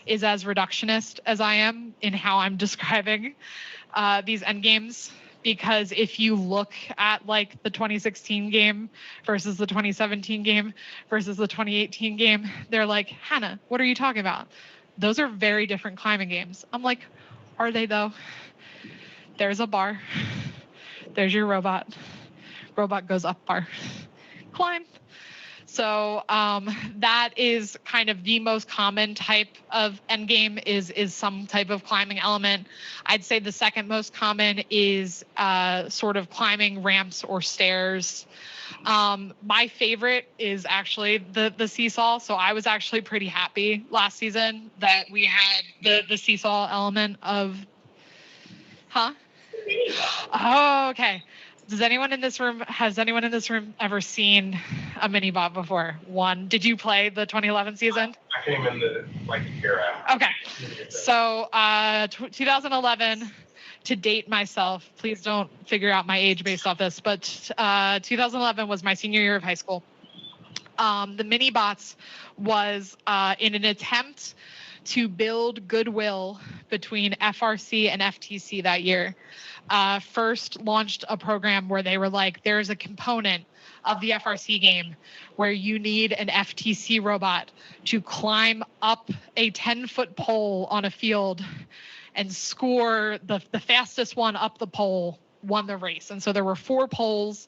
is as reductionist as I am in how I'm describing these endgames. Because if you look at like the 2016 game versus the 2017 game versus the 2018 game, they're like, Hannah, what are you talking about? Those are very different climbing games. I'm like, are they though? There's a bar. There's your robot. Robot goes up bar. Climb. So that is kind of the most common type of endgame is some type of climbing element. I'd say the second most common is sort of climbing ramps or stairs. My favorite is actually the seesaw. So I was actually pretty happy last season that we had the seesaw element of, Oh, okay. Has anyone in this room ever seen a mini bot before? One. Did you play the 2011 season? I came in the year after. Okay. So 2011, to date myself, please don't figure out my age based off this, but 2011 was my senior year of high school. The mini bots was in an attempt to build goodwill between FRC and FTC that year. First launched a program where they were like, there's a component of the FRC game where you need an FTC robot to climb up a 10-foot pole on a field and score the fastest one up the pole won the race. And so there were 4 poles,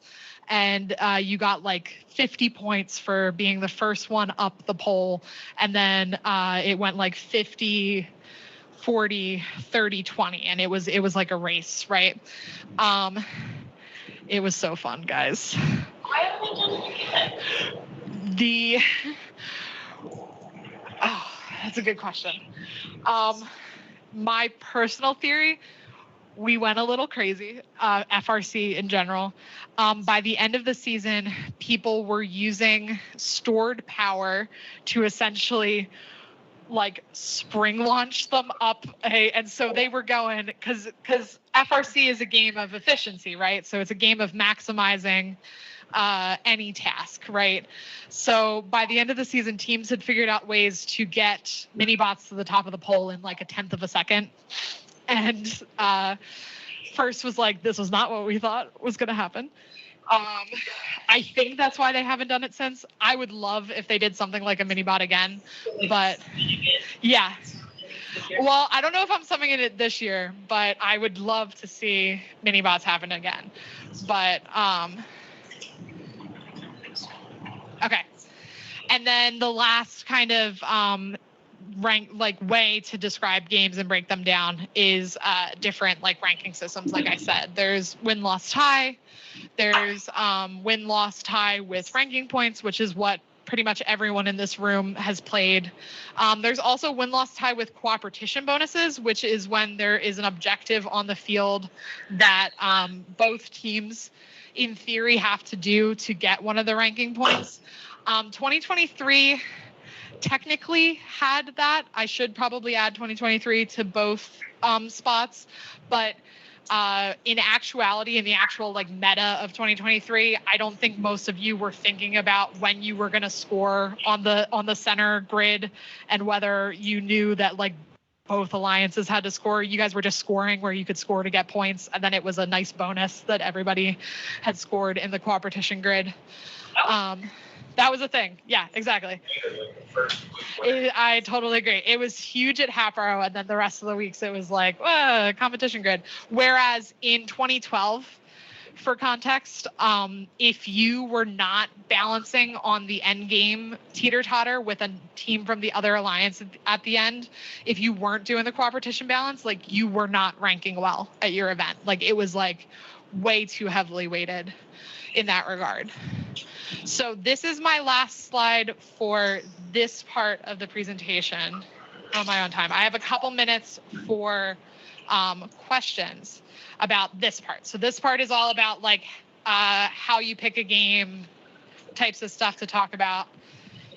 and you got like 50 points for being the first one up the pole, and then it went like 50, 40, 30, 20, and it was like a race, right? It was so fun, guys. Why haven't we done it again? Oh, that's a good question. My personal theory, we went a little crazy, FRC in general. By the end of the season, people were using stored power to essentially like spring launch them up, and so they were going, because FRC is a game of efficiency, right? So it's a game of maximizing any task, right? So by the end of the season, teams had figured out ways to get mini bots to the top of the pole in like a 1/10 of a second. And First was like, this was not what we thought was going to happen. I think that's why they haven't done it since. I would love if they did something like a mini bot again, but yeah. Well, I don't know if I'm summoning it this year, but I would love to see mini bots happen again. But okay. And then the last kind of way to describe games and break them down is different like ranking systems. Like I said, there's win-loss tie. There's win-loss tie with ranking points, which is what pretty much everyone in this room has played. There's also win-loss tie with cooperation bonuses, which is when there is an objective on the field that both teams in theory have to do to get one of the ranking points. 2023 technically had that. I should probably add 2023 to both spots, but in actuality, in the actual like meta of 2023, I don't think most of you were thinking about when you were going to score on the center grid and whether you knew that like both alliances had to score. You guys were just scoring where you could score to get points, and then it was a nice bonus that everybody had scored in the cooperation grid. That was a thing. Yeah, exactly. I totally agree. It was huge at half hour, and then the rest of the weeks it was like, competition grid. Whereas in 2012, for context, if you were not balancing on the end game teeter-totter with a team from the other alliance at the end, if you weren't doing the cooperation balance, like you were not ranking well at your event. Like it was like way too heavily weighted in that regard. So this is my last slide for this part of the presentation on my own time. I have a couple minutes for questions about this part. So this part is all about like how you pick a game, types of stuff to talk about.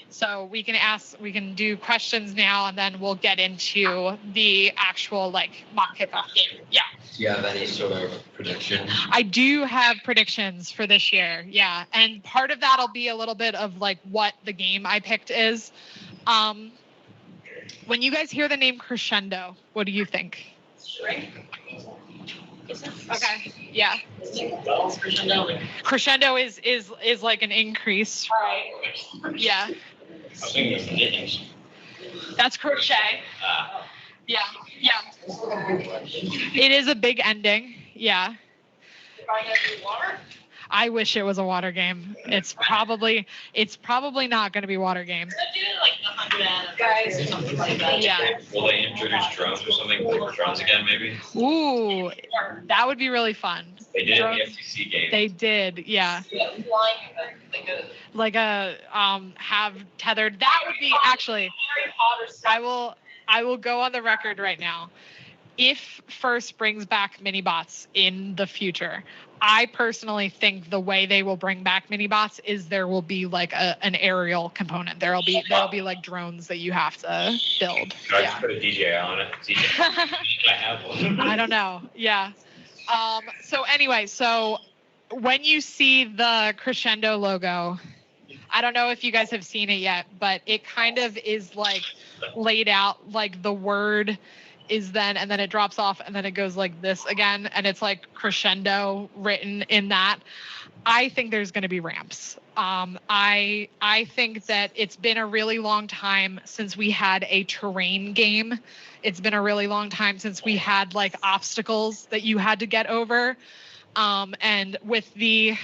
So we can do questions now, and then we'll get into the actual like mock kickoff game. Yeah. Do you have any sort of prediction? I do have predictions for this year. Yeah. And part of that'll be a little bit of like what the game I picked is. When you guys hear the name Crescendo, what do you think? Okay. Yeah. Crescendo is like an increase. Right. Yeah. I was thinking of knitting. That's crochet. Yeah. Yeah. It is a big ending. Yeah. Water? I wish it was a water game. It's probably not going to be water game. Do like 100 guys or something like that. Yeah. Will they introduce drones or something like drones again, maybe? Ooh, that would be really fun. They did in the Drones- FTC game. They did, yeah. Yeah, flying Like a have tethered. That would be actually. Harry Potter stuff. I will go on the record right now. If First brings back mini bots in the future, I personally think the way they will bring back mini bots is there will be like an aerial component. There'll be like drones that you have to build. Should I just Yeah. put a DJI on it? I have one. I don't know. Yeah. So anyway, so when you see the Crescendo logo, I don't know if you guys have seen it yet, but it kind of is like laid out like the word is then, and then it drops off, and then it goes like this again, and it's like crescendo written in that. I think there's going to be ramps. I think that it's been a really long time since we had a terrain game. It's been a really long time since we had like obstacles that you had to get over. And with the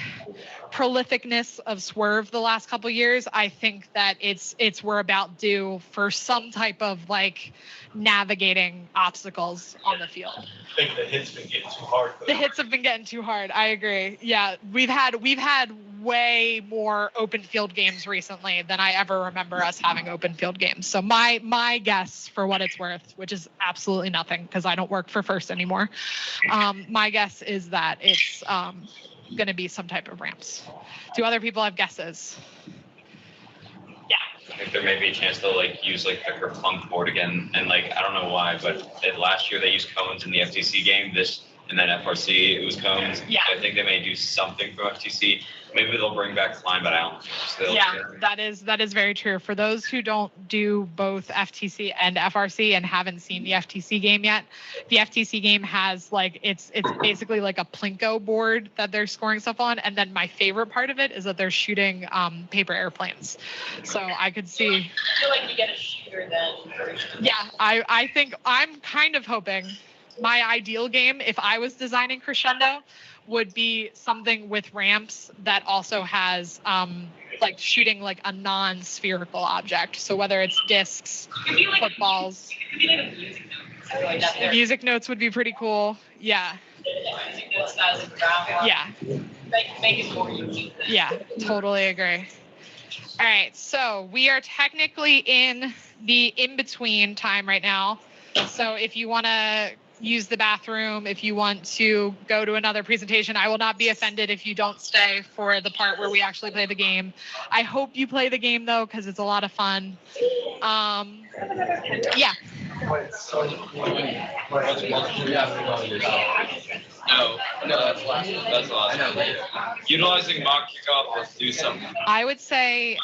prolificness of Swerve the last couple years, I think that we're about due for some type of like navigating obstacles on the field. I think the hits been getting too hard. The hits have been getting too hard. I agree. Yeah, we've had way more open field games recently than I ever remember us having open field games. So my guess, for what it's worth, which is absolutely nothing because I don't work for First anymore, my guess is that it's going to be some type of ramps. Do other people have guesses? I think there may be a chance they'll like use like the Kerplunk board again, and like I don't know why, but last year they used cones in the FTC game. And then FRC it was cones. Yeah. I think they may do something for FTC. Maybe they'll bring back Climb, but I don't think still. Yeah, that is very true. For those who don't do both FTC and FRC and haven't seen the FTC game yet, the FTC game has like it's basically like a Plinko board that they're scoring stuff on, and then my favorite part of it is that they're shooting paper airplanes. So I could see. I feel like you get a shooter then. Yeah, I think I'm kind of hoping my ideal game, if I was designing Crescendo, would be something with ramps that also has like shooting like a non-spherical object. So whether it's discs, footballs, music notes would be pretty cool. Yeah. Yeah. Make it more unique. Yeah, totally agree. All right, so we are technically in the in-between time right now. So if you want to use the bathroom, if you want to go to another presentation, I will not be offended if you don't stay for the part where we actually play the game. I hope you play the game though, because it's a lot of fun. Yeah. No, that's last. Utilizing mock kickoff, let's do something. I would say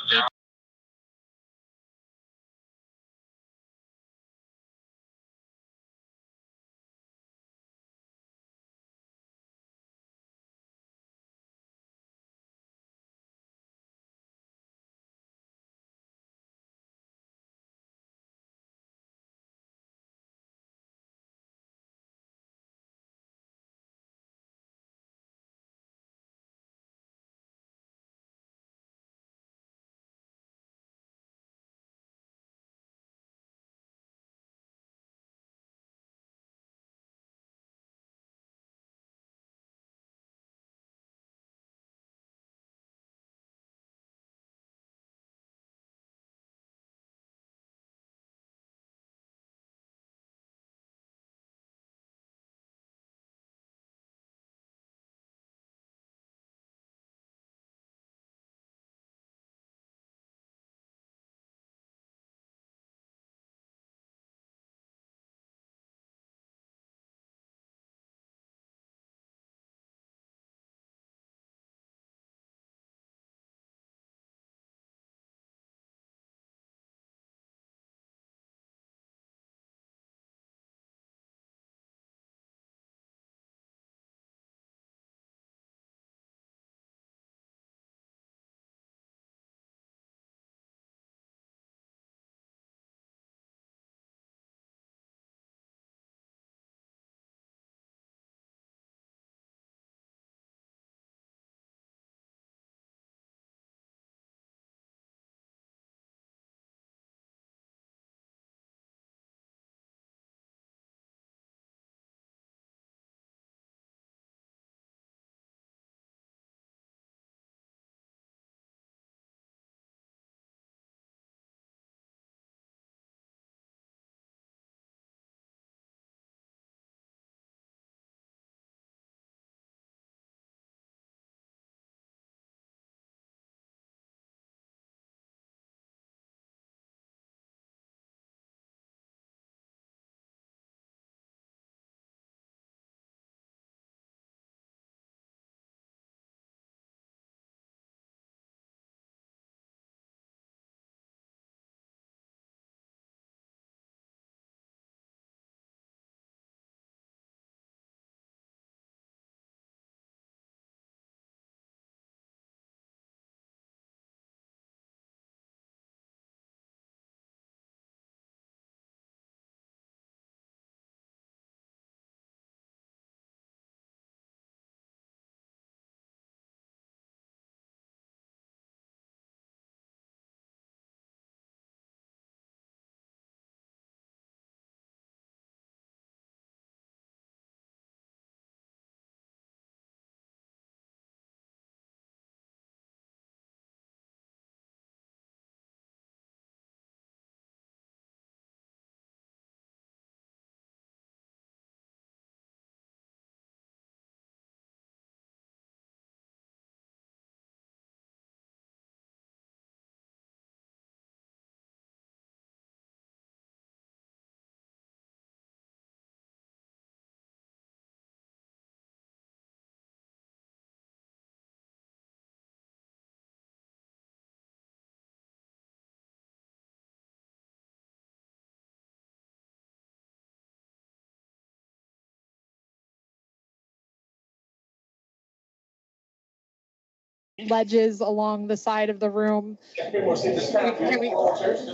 ledges along the side of the room. Can we?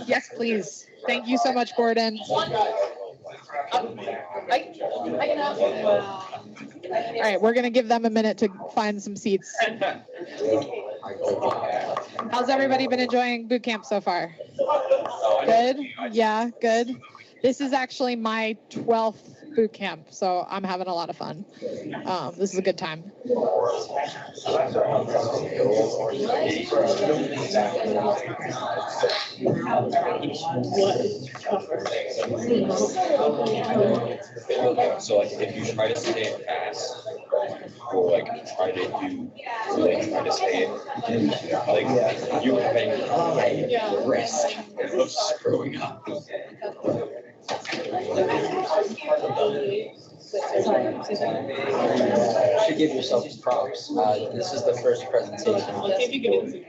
Yes, please. Thank you so much, Gordon. All right, we're going to give them a minute to find some seats. How's everybody been enjoying boot camp so far? Good? Yeah, good. This is actually my 12th boot camp, so I'm having a lot of fun. This is a good time. So like if you try to stay in fast or like try to stay in like you're having risk of screwing up. You should give yourself props. This is the first presentation.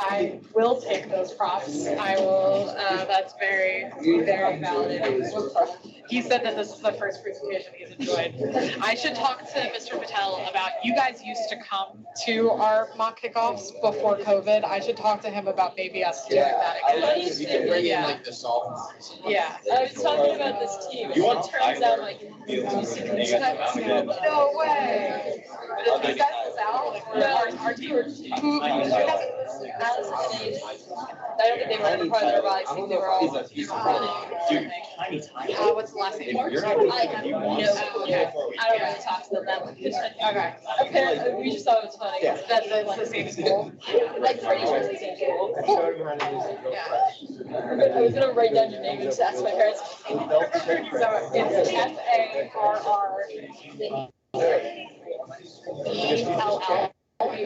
I will take those props. I will, that's very, very validating. He said that this is the first presentation he's enjoyed. I should talk to Mr. Patel about, you guys used to come to our mock kickoffs before COVID. I should talk to him about maybe us doing that again. You can bring in like the sophomores. Yeah. I was talking about this team. You want It turns out like No way. Did these guys miss out? Or our team? Who Alice and Age. I don't think they were part of their body. I think they were all what's the last name? I have no idea. I don't really talk to them that much. Okay. Apparently, we just thought it was funny. That's the same school. Like pretty sure it's the same school. Yeah. I was gonna write down your name and just ask my parents. So it's FARR. ELL.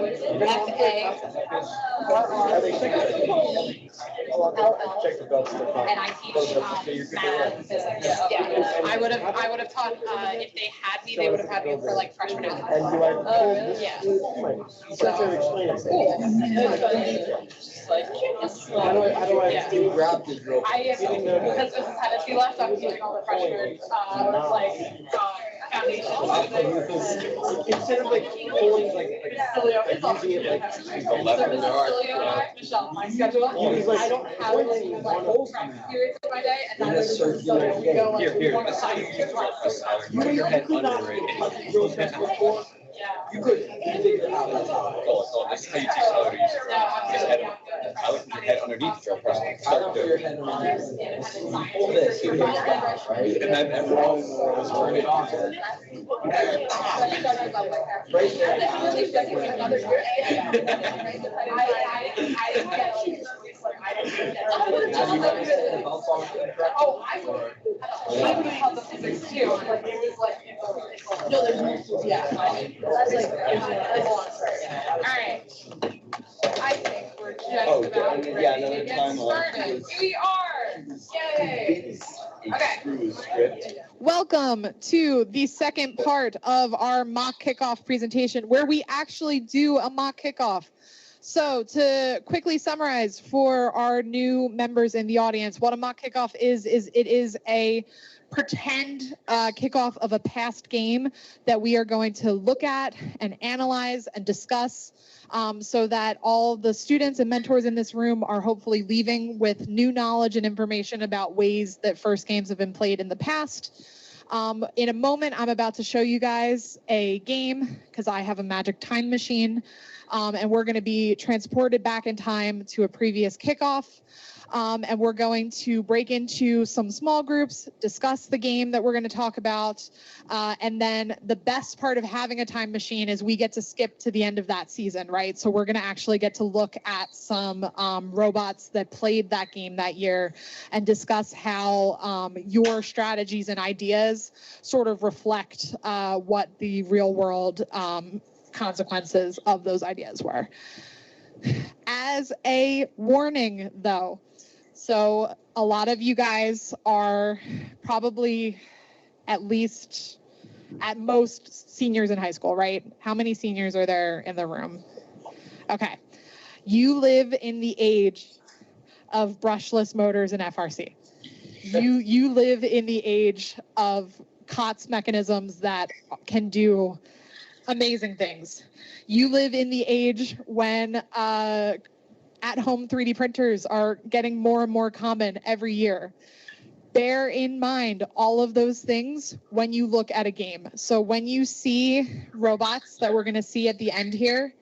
And I teach math and physics. Yeah, I would have taught. If they had me, they would have had me for like freshman algebra. Oh, really? Yeah. How do I grab this real quick? Because this is tendency left, I'm teaching all the freshmen foundation. Instead of like pulling like using it like Michelle, my schedule. I don't have like periods in my day, and that is so you go like one side. You put your head under it. you could figure out. Oh, this is how you teach how to use I would put your head underneath your person. I don't put your head underneath. Hold this. Right? And then everyone was turning on. Right Oh, I would have taught the physics too. Like it was like no, there's yeah. That's like all right. I think we're just about ready to get started. We are. Yay. Okay. Welcome to the second part of our mock kickoff presentation, where we actually do a mock kickoff. So to quickly summarize for our new members in the audience, what a mock kickoff is it is a pretend kickoff of a past game that we are going to look at and analyze and discuss so that all the students and mentors in this room are hopefully leaving with new knowledge and information about ways that first games have been played in the past. In a moment, I'm about to show you guys a game because I have a magic time machine. And we're going to be transported back in time to a previous kickoff. And we're going to break into some small groups, discuss the game that we're going to talk about. And then the best part of having a time machine is we get to skip to the end of that season, right? So we're going to actually get to look at some robots that played that game that year and discuss how your strategies and ideas sort of reflect what the real world consequences of those ideas were. As a warning, though, so a lot of you guys are probably at most seniors in high school, right? How many seniors are there in the room? Okay. You live in the age of brushless motors and FRC. You live in the age of COTS mechanisms that can do amazing things. You live in the age when at-home 3D printers are getting more and more common every year. Bear in mind all of those things when you look at a game. So when you see robots that we're going to see at the end here,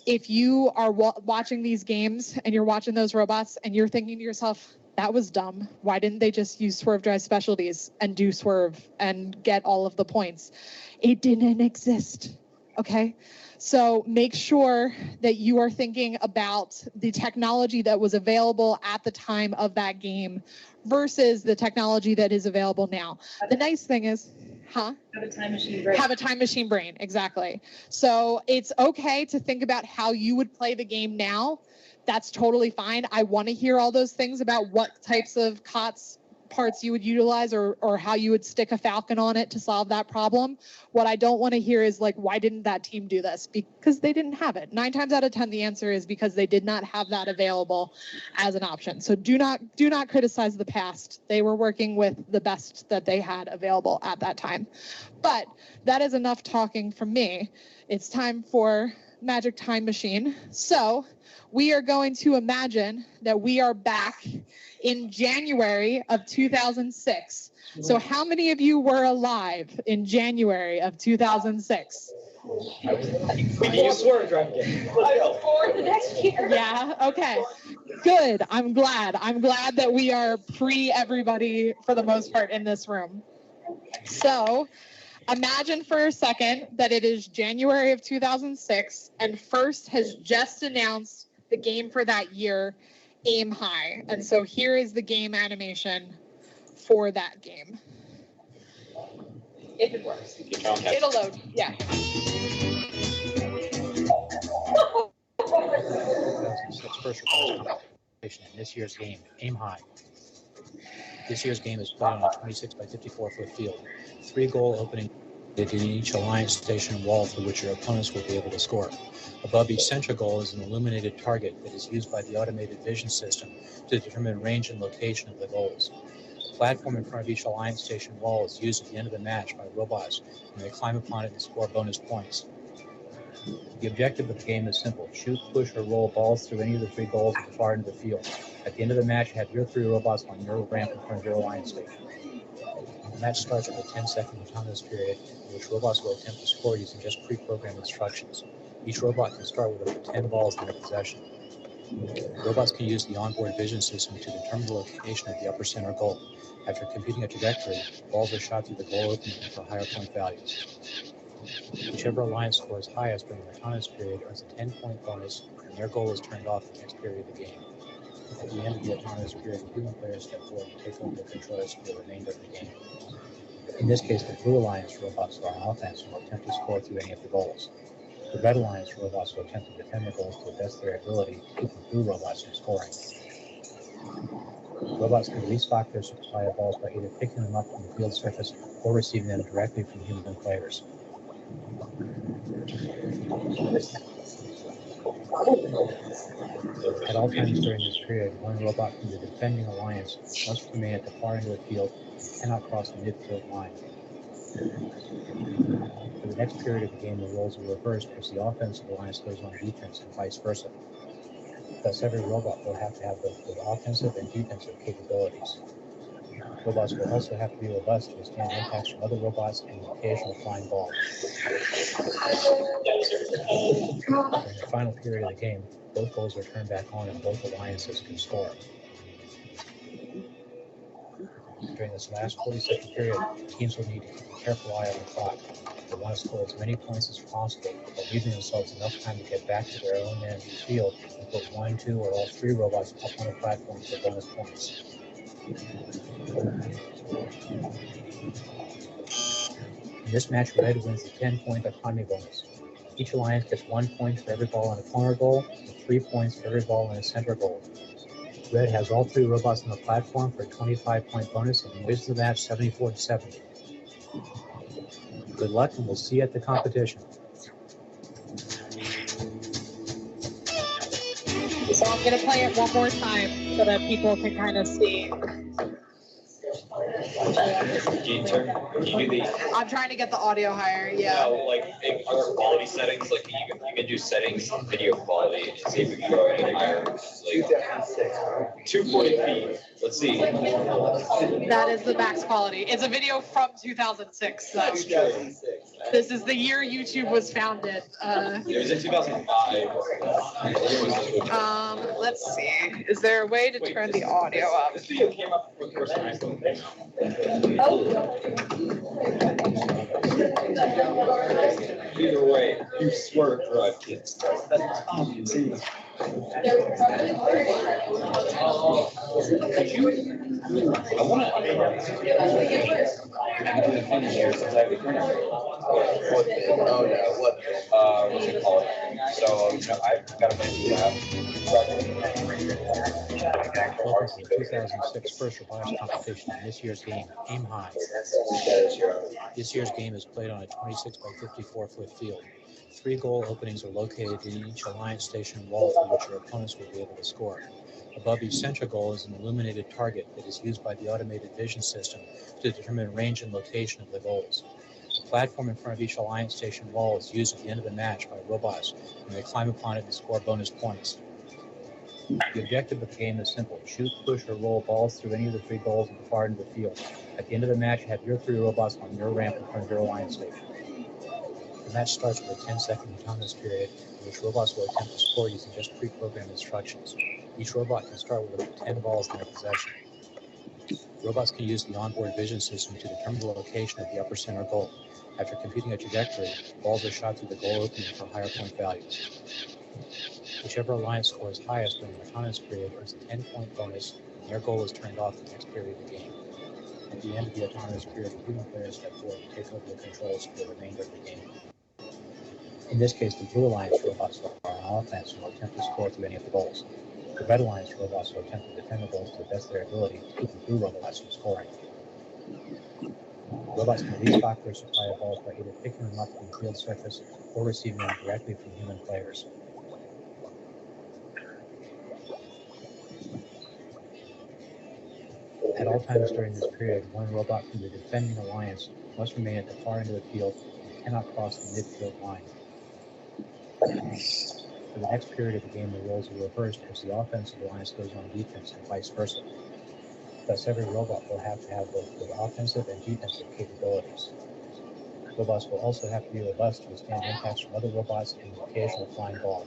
if you are watching these games and you're watching those robots and you're thinking to yourself, that was dumb. Why didn't they just use Swerve Drive specialties and do Swerve and get all of the points? It didn't exist, okay? So make sure that you are thinking about the technology that was available at the time of that game versus the technology that is available now. The nice thing is, have a time machine brain. Have a time machine brain, exactly. So it's okay to think about how you would play the game now. That's totally fine. I want to hear all those things about what types of COTS parts you would utilize or how you would stick a Falcon on it to solve that problem. What I don't want to hear is like, why didn't that team do this? Because they didn't have it. 9 times out of 10, the answer is because they did not have that available as an option. So do not criticize the past. They were working with the best that they had available at that time. But that is enough talking from me. It's time for Magic Time Machine. So we are going to imagine that we are back in January of 2006. So how many of you were alive in January of 2006? We can use Swerve Drive again. Let's go. For the next year. Yeah, okay. Good. I'm glad that we are everybody for the most part in this room. So imagine for a second that it is January of 2006 and First has just announced the game for that year, Aim High. And so here is the game animation for that game. If it works. It'll load, yeah. First in this year's game, Aim High. This year's game is played on a 26 by 54 foot field. 3 goal opening in each alliance station wall through which your opponents will be able to score. Above each central goal is an illuminated target that is used by the automated vision system to determine range and location of the goals. The platform in front of each alliance station wall is used at the end of the match by robots, and they climb upon it and score bonus points. The objective of the game is simple: shoot, push, or roll balls through any of the 3 goals at the far end of the field. At the end of the match, have your 3 robots on your ramp in front of your alliance station. The match starts with a 10-second autonomous period in which robots will attempt to score using just pre-programmed instructions. Each robot can start with up to 10 balls in their possession. Robots can use the onboard vision system to determine the location of the upper center goal. After computing a trajectory, balls are shot through the goal opening for higher point values. Whichever alliance scores highest during the autonomous period earns a 10-point bonus, and their goal is turned off the next period of the game. At the end of the autonomous period, the human players step forward and take over the controls for the remainder of the game. In this case, the Blue Alliance robots are on offense and will attempt to score through any of the goals. The Red Alliance robots will attempt to defend the goals to the best of their ability to keep the Blue robots from scoring. Robots can restock their supply of balls by either picking them up from the field surface or receiving them directly from human players. At all times during this period, one robot from the defending alliance must remain at the far end of the field and cannot cross the midfield line. For the next period of the game, the roles are reversed as the offensive alliance goes on defense and vice versa. Thus, every robot will have to have both offensive and defensive capabilities. Robots will also have to be robust to withstand impacts from other robots and the occasional flying ball. During the final period of the game, both goals are turned back on and both alliances can score. During this last 40-second period, teams will need to keep a careful eye on the clock. They want to score as many points as possible, while leaving themselves enough time to get back to their own end of the field and put 1, 2, or all 3 robots up on the platform for bonus points. In this match, Red wins the 10-point autonomy bonus. Each alliance gets 1 point for every ball in a corner goal and 3 points for every ball in a center goal. Red has all 3 robots on the platform for a 25-point bonus and wins the match 74-70. Good luck, and we'll see you at the competition. So I'm going to play it one more time so that people can kind of see. Can you do the, I'm trying to get the audio higher. Yeah. no, like, are there quality settings? Like, you can do settings, video quality, and see if we can go any higher. Like, 240 feet. Let's see. That is the max quality. It's a video from 2006. So this is the year YouTube was founded. It was in 2005. Let's see. Is there a way to turn the audio up? This video came up when the first iPhone came out. Either way, you swear to drive kids. I want to. I'm doing fun this year since I have a printer. Oh, yeah, what? What's it called? So, I've got a bunch Welcome to the 2006 First Robotics competition in this year's game, Aim High. This year's game is played on a 26 by 54 foot field. 3 goal openings are located in each alliance station wall from which your opponents will be able to score. Above each central goal is an illuminated target that is used by the automated vision system to determine range and location of the goals. The platform in front of each alliance station wall is used at the end of the match by robots, and they climb upon it to score bonus points. The objective of the game is simple: shoot, push, or roll balls through any of the 3 goals at the far end of the field. At the end of the match, have your 3 robots on your ramp in front of your alliance station. The match starts with a 10-second autonomous period in which robots will attempt to score using just pre-programmed instructions. Each robot can start with up to 10 balls in their possession. Robots can use the onboard vision system to determine the location of the upper center goal. After computing a trajectory, balls are shot through the goal opening for higher point values. Whichever alliance scores highest during the autonomous period earns a 10-point bonus, and their goal is turned off the next period of the game. At the end of the autonomous period, the human players step forward and take over the controls for the remainder of the game. In this case, the blue alliance robots are on offense and will attempt to score through any of the goals. The red alliance robots will attempt to defend the goals to the best of their ability to keep the blue robots from scoring. Robots can restock their supply of balls by either picking them up from the field surface or receiving them directly from human players. At all times during this period, one robot from the defending alliance must remain at the far end of the field and cannot cross the midfield line. For the next period of the game, the roles are reversed as the offensive alliance goes on defense and vice versa. Thus, every robot will have to have both the offensive and defensive capabilities. Robots will also have to be robust to withstand impacts from other robots and the occasional flying ball.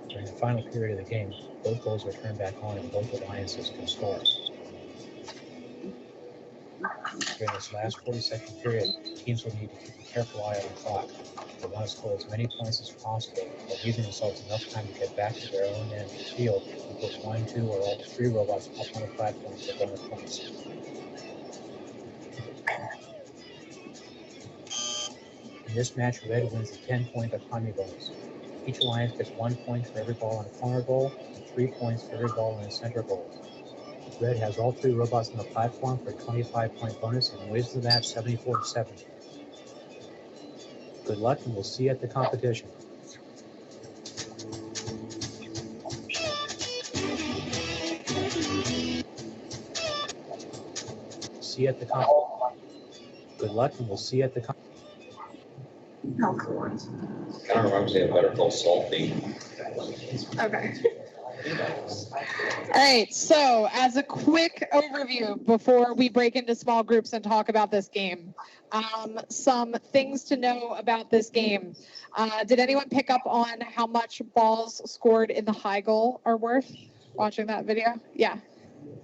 During the final period of the game, both goals are turned back on and both alliances can score. During this last 40-second period, teams will need to keep a careful eye on the clock. They want to score as many points as possible, while giving themselves enough time to get back to their own end of the field and put 1, 2, or all 3 robots up on the platform for bonus points. In this match, red wins the 10-point autonomy bonus. Each alliance gets 1 point for every ball in a corner goal and 3 points for every ball in a center goal. Red has all 3 robots on the platform for a 25-point bonus and wins the match 74-7. Good luck, and we'll see you at the competition. See you at the competition. Good luck, and we'll see you at the competition. Kind of reminds me of Better Call Saul theme. Okay. All right. So, as a quick overview before we break into small groups and talk about this game, some things to know about this game. Did anyone pick up on how much balls scored in the high goal are worth? Watching that video? Yeah.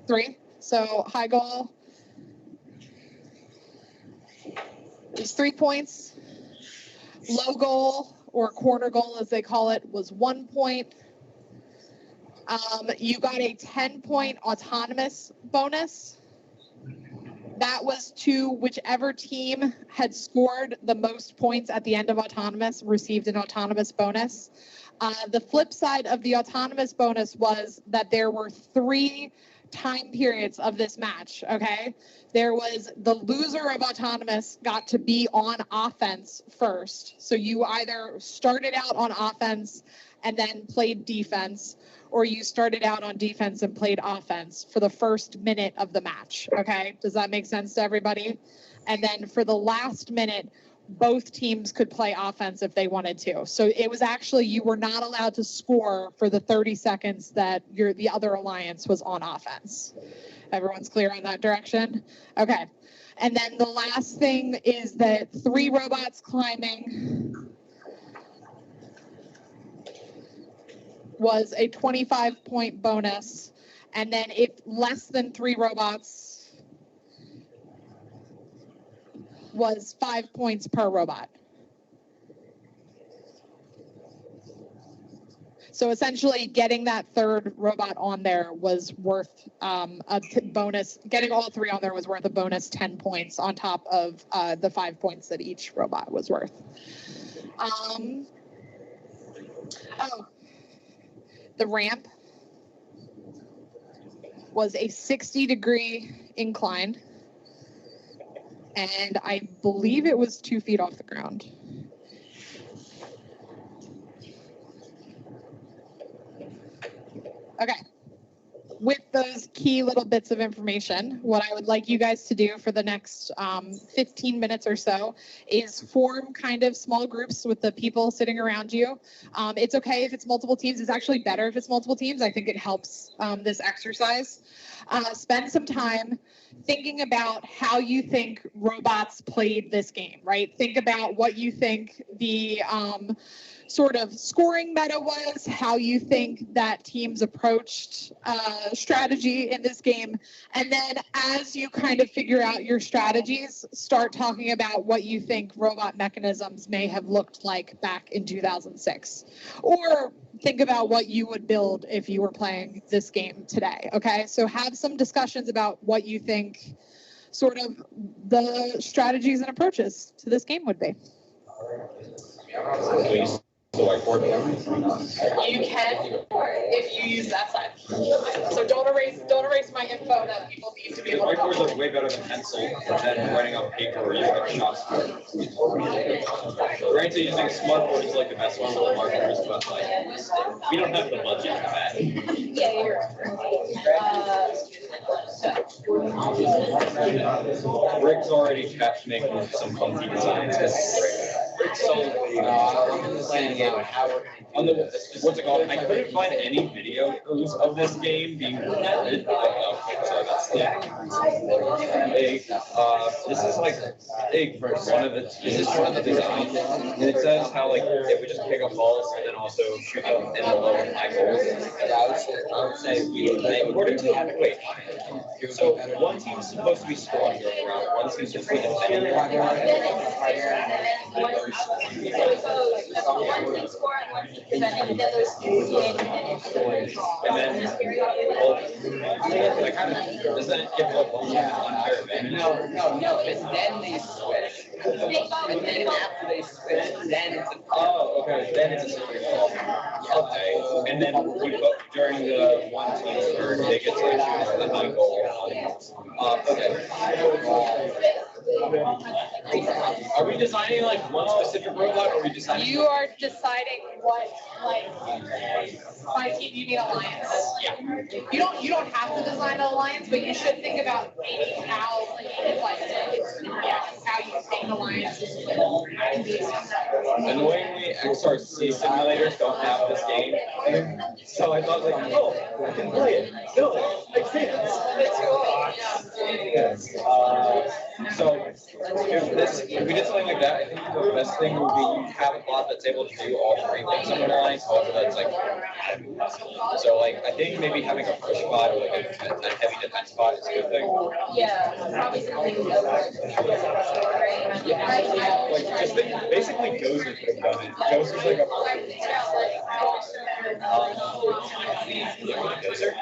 3. So, high goal is 3 points. Low goal, or corner goal as they call it, was 1 point. You got a 10-point autonomous bonus. That was to whichever team had scored the most points at the end of autonomous received an autonomous bonus. The flip side of the autonomous bonus was that there were 3 time periods of this match, okay? There was the loser of autonomous got to be on offense first. So you either started out on offense and then played defense, or you started out on defense and played offense for the first minute of the match. Okay. Does that make sense to everybody? And then for the last minute, both teams could play offense if they wanted to. So it was actually, you were not allowed to score for the 30 seconds that the other alliance was on offense. Everyone's clear on that direction? Okay. And then the last thing is that 3 robots climbing was a 25-point bonus. And then if less than 3 robots was 5 points per robot. So essentially getting that 3rd robot on there was worth bonus. Getting all 3 on there was worth a bonus 10 points on top of the 5 points that each robot was worth. The ramp was a 60-degree incline. And I believe it was 2 feet off the ground. Okay. With those key little bits of information, what I would like you guys to do for the next 15 minutes or so is form kind of small groups with the people sitting around you. It's okay if it's multiple teams. It's actually better if it's multiple teams. I think it helps this exercise. Spend some time thinking about how you think robots played this game, right? Think about what you think the sort of scoring meta was, how you think that teams approached strategy in this game. And then as you kind of figure out your strategies, start talking about what you think robot mechanisms may have looked like back in 2006. Or think about what you would build if you were playing this game today, okay? So have some discussions about what you think sort of the strategies and approaches to this game would be. You can, if you use that side. So don't erase my info that people need to be able to. Whiteboards look way better than pencil than writing on paper or using a chalk. Granted, using a smartboard is like the best one with the markers, but like we don't have the budget for that. Yeah, you're Rick's already kept making some funky designs. On the what's it called? I couldn't find any videos of this game being recorded. So that's this is like one of the. This is one of the designs, and it says how like if we just pick up balls and then also shoot them in the low and high goals. I would say according to wait. So one team's supposed to be scoring during the round. One team's supposed to be defending. And then, well, that kind of doesn't give a unfair advantage. No, because then they switch. And then after they switch, then it's a okay. Then it's a separate ball. Okay. And then during the one team's turn, they get to choose the high goal. Okay. Are we designing like one specific robot, or are we designing? You are deciding what by team you need alliance. Yeah. You don't have to design an alliance, but you should think about maybe how you think alliances will. Annoyingly, XRC simulators don't have this game, so I thought like, oh, I can play it. No, I can't. So if we did something like that, I think the best thing would be you have a bot that's able to do all 3 things in an alliance. However, that's like so. Like I think maybe having a push bot or like a heavy defense bot is a good thing. Yeah, probably something Like just think, basically Gozer could have done it. Gozer's like a Gozer.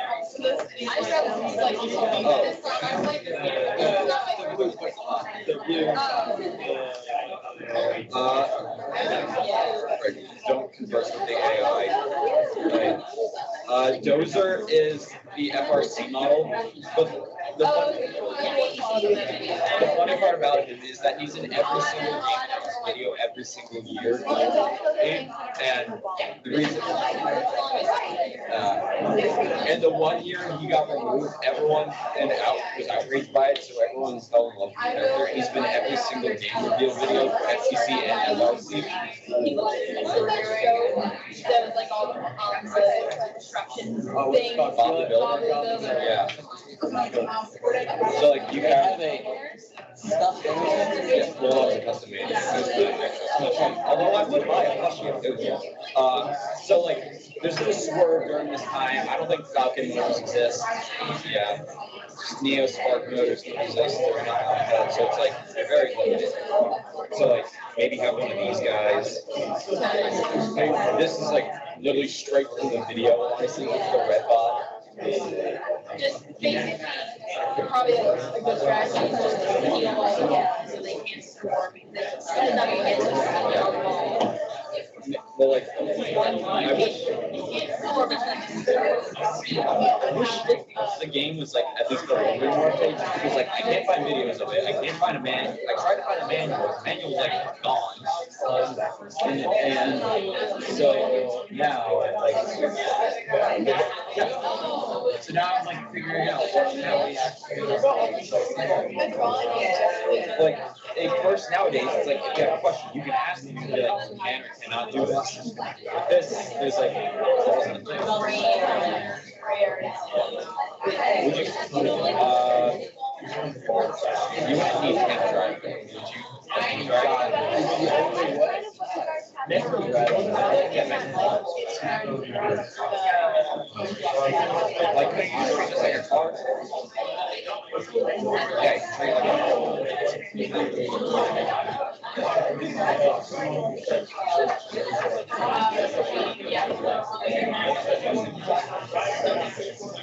Don't converse with the AI. Right. Dozer Cruiser is the FRC model, but the funny part about it is that he's in every single game in every video every single year. And the reason, and the 1 year he got removed, everyone was outraged by it, so everyone fell in love with the character. He's been every single game reveal video for FTC and LRC. Oh, it's called Bob the Builder. Yeah. So like you have a stuff that well, it's custom made. Although I would buy a plushie if it was so like there's no swerve during this time. I don't think Falcon motors exist. Yeah. Neo Spark motors don't exist. They're not on head, so it's like they're very limited. So like maybe have one of these guys. Like, this is like literally straight from the video. Honestly, with the red bot. Just basically, probably a good strategy is just, so they can't score because it's not gonna get to the Well, like, I wish the game was like at least a little bit more page because like I can't find videos of it. I can't find a manual. I tried to find a manual. The manual's like gone. And so now like so now I'm like figuring out what how we actually like a course nowadays it's like if you have a question you can ask them, you can be like you can or cannot do this. With this there's like you might need hand drive. Would you like the user just like a car? Yeah, treat like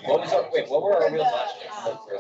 what was our, wait, what were our wheels last year for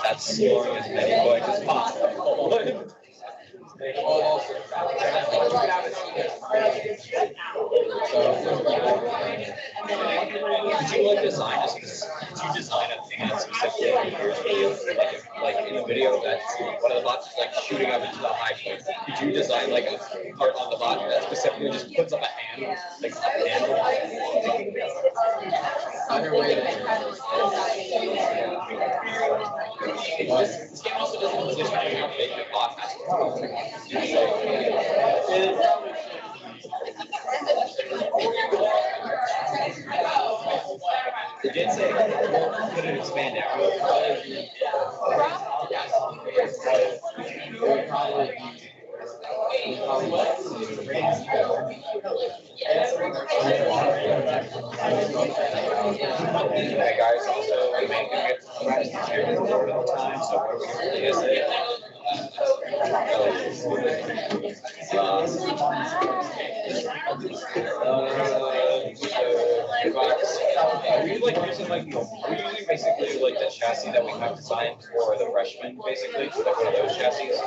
that's scoring as many points as possible. Did you like design a thing that's specifically like in a video that's one of the bots is like shooting up into the high point? Did you design like a part on the bot that specifically just puts up a hand, like a hand? Either way, this game also doesn't position how big the bot has to It did say, could it expand out? Hey guys, also we may get chairman board at the time, so what are we going to do? Are we like using basically like the chassis that we have designed for the freshmen, basically, like one of those chassis? I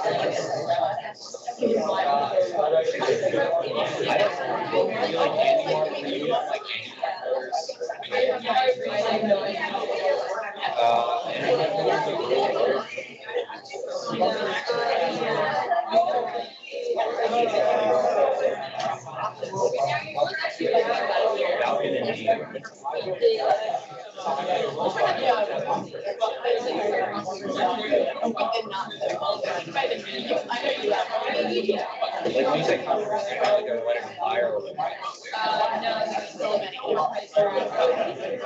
don't feel like anymore for you, like Falcon and Like when you say controversy, you probably go let it fire or what? No, there's so many.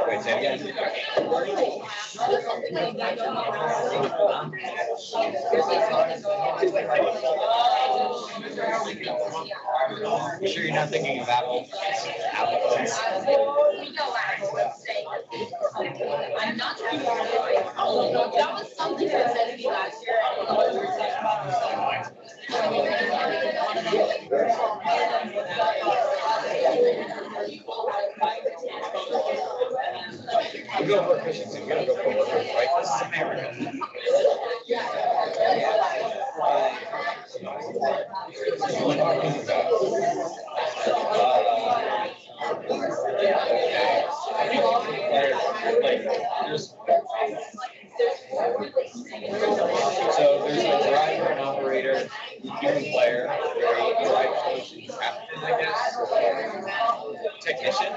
Wait, say it again. You sure you're not thinking of Apple? Apple phones? I'm not sure. That was something that said to me last year. We go for efficiency. We gotta go for workers, right? This is America. So there's a driver, an operator, human player, right coach, captain, I guess, technician.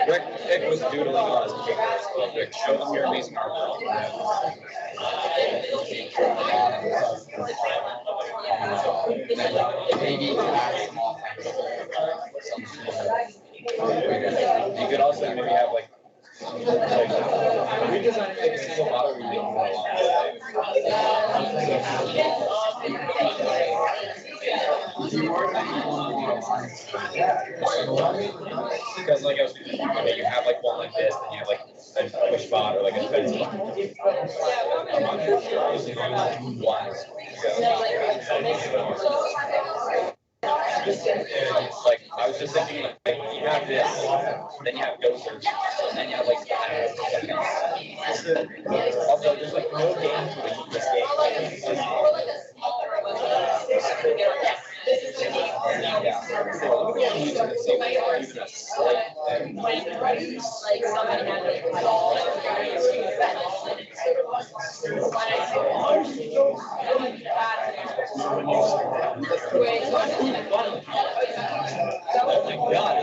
Rick was doodling on his paper. Rick, show them your amazing artwork. You could also maybe have like redesigning like a single model we make more because like I was thinking, you have like one like this, then you have like a push bot or like a fence bot. Like I was just thinking, like you have this, then you have dosers, then you have like also there's like no game to win this game. Oh my God,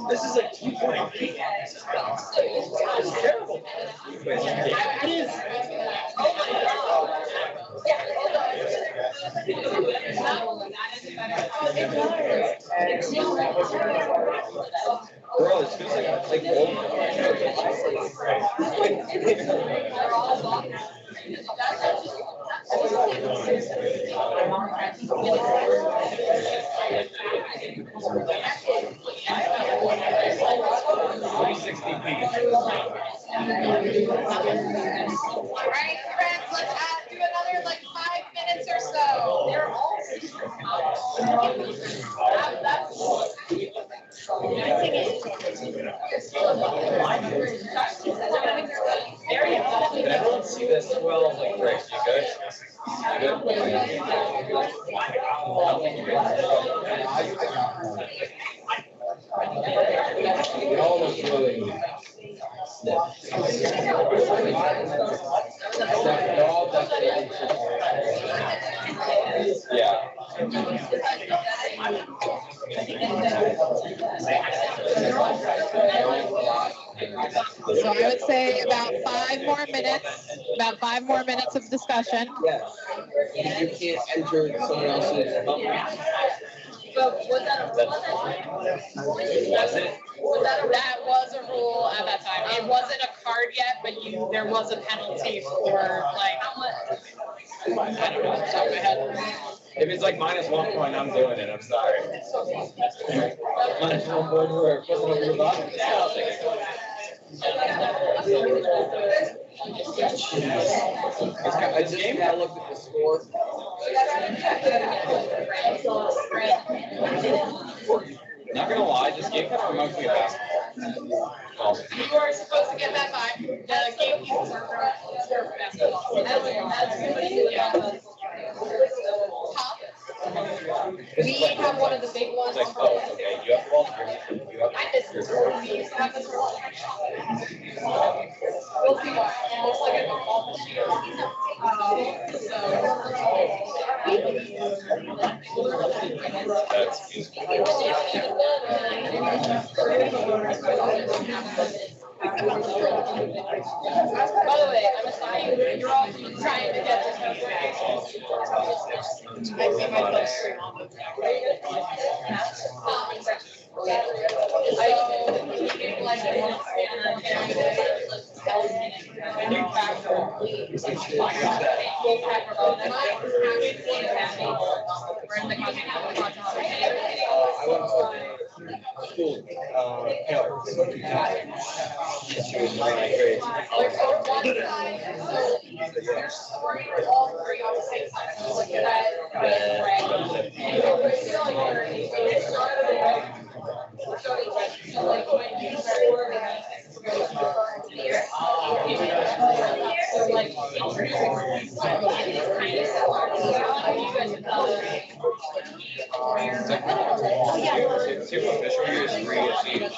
this is a 2-point game. It's terrible. It is. Bro, it feels like All right, friends, let's do another like 5 minutes or so. They're all. Can everyone see this well? Like, Greg, you good? You good? All was really yeah. So I would say about 5 more minutes, of discussion. Yes. You can't enter someone else's. But was that a rule? That was a rule at that time. It wasn't a card yet, but there was a penalty for like how much? I don't know off the top of my head. If it's like -1 point, I'm doing it. I'm sorry. -1 point for your bottom. Yeah, I'll take it. It's game. I looked at the score. Not gonna lie, this game kind of reminds me of basketball. You are supposed to get that vibe. The gamekeepers are for basketball. Top. We have one of the big ones. It's like, oh, okay, you have the ball, you have I just, we used to have this one. We'll see why. It looks like a normal machine. By the way, I'm assuming you're all trying to get this notification. I see my phone screen on the. School, Taylor. She was my grade. All three on the same side. So look at that. Superficial years, 3 years.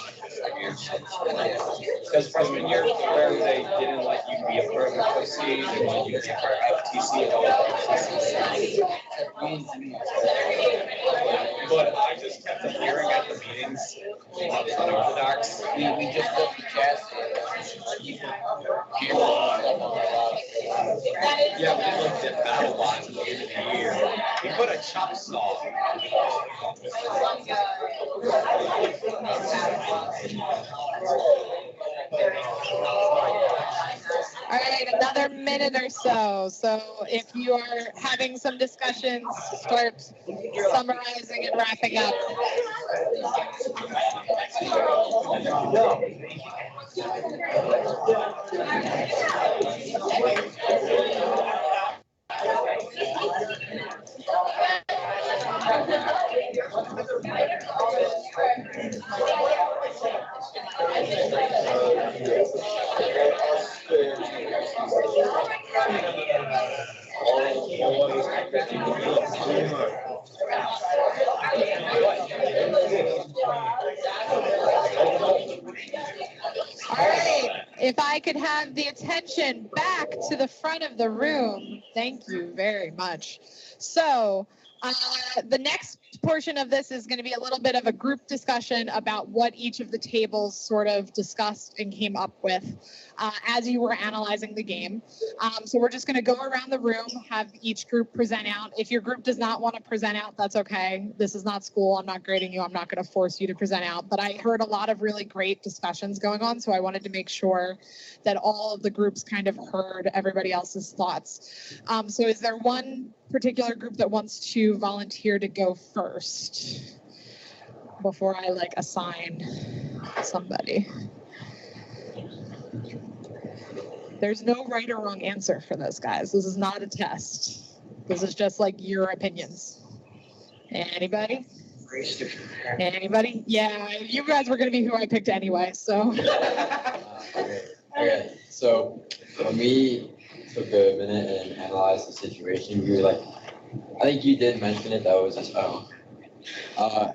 Because freshman year, where they didn't let you be a pro FTC, they wanted you to be a part of FTC and all that. But I just kept hearing at the meetings, unorthodox. We just built the chest. Yeah, we just did battle lines at the end of the year. We put a chop saw. All right, another minute or so. So if you are having some discussions, start summarizing and wrapping up. All right, if I could have the attention back to the front of the room. Thank you very much. So the next portion of this is going to be a little bit of a group discussion about what each of the tables sort of discussed and came up with as you were analyzing the game. So we're just going to go around the room, have each group present out. If your group does not want to present out, that's okay. This is not school. I'm not grading you. I'm not going to force you to present out. But I heard a lot of really great discussions going on, so I wanted to make sure that all of the groups kind of heard everybody else's thoughts. So is there one particular group that wants to volunteer to go first before I assign somebody? There's no right or wrong answer for this, guys. This is not a test. This is just your opinions. Anybody? Anybody? Yeah, you guys were going to be who I picked anyway, so. Okay. So when we took a minute and analyzed the situation, we were I think you did mention it, that was just,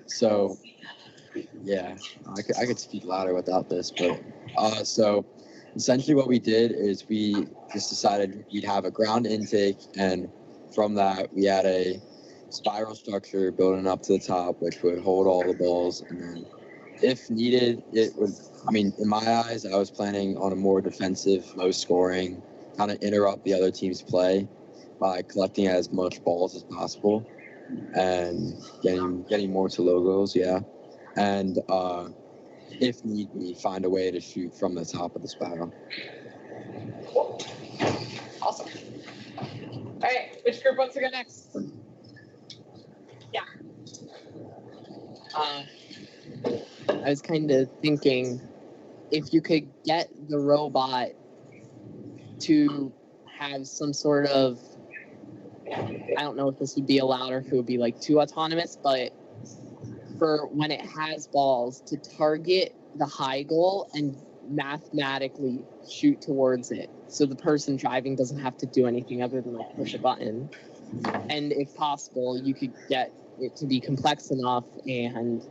so, yeah, I could speak louder without this, but, so essentially what we did is we just decided we'd have a ground intake, and from that we had a spiral structure building up to the top, which would hold all the balls, and then if needed, it would, in my eyes, I was planning on a more defensive, low scoring, kind of interrupt the other team's play by collecting as much balls as possible and getting more to low goals, yeah. And if need be, find a way to shoot from the top of the spiral. Awesome. All right, which group wants to go next? Yeah. I was kind of thinking if you could get the robot to have some sort of, I don't know if this would be allowed or if it would be too autonomous, but for when it has balls to target the high goal and mathematically shoot towards it. So the person driving doesn't have to do anything other than like push a button. And if possible, you could get it to be complex enough and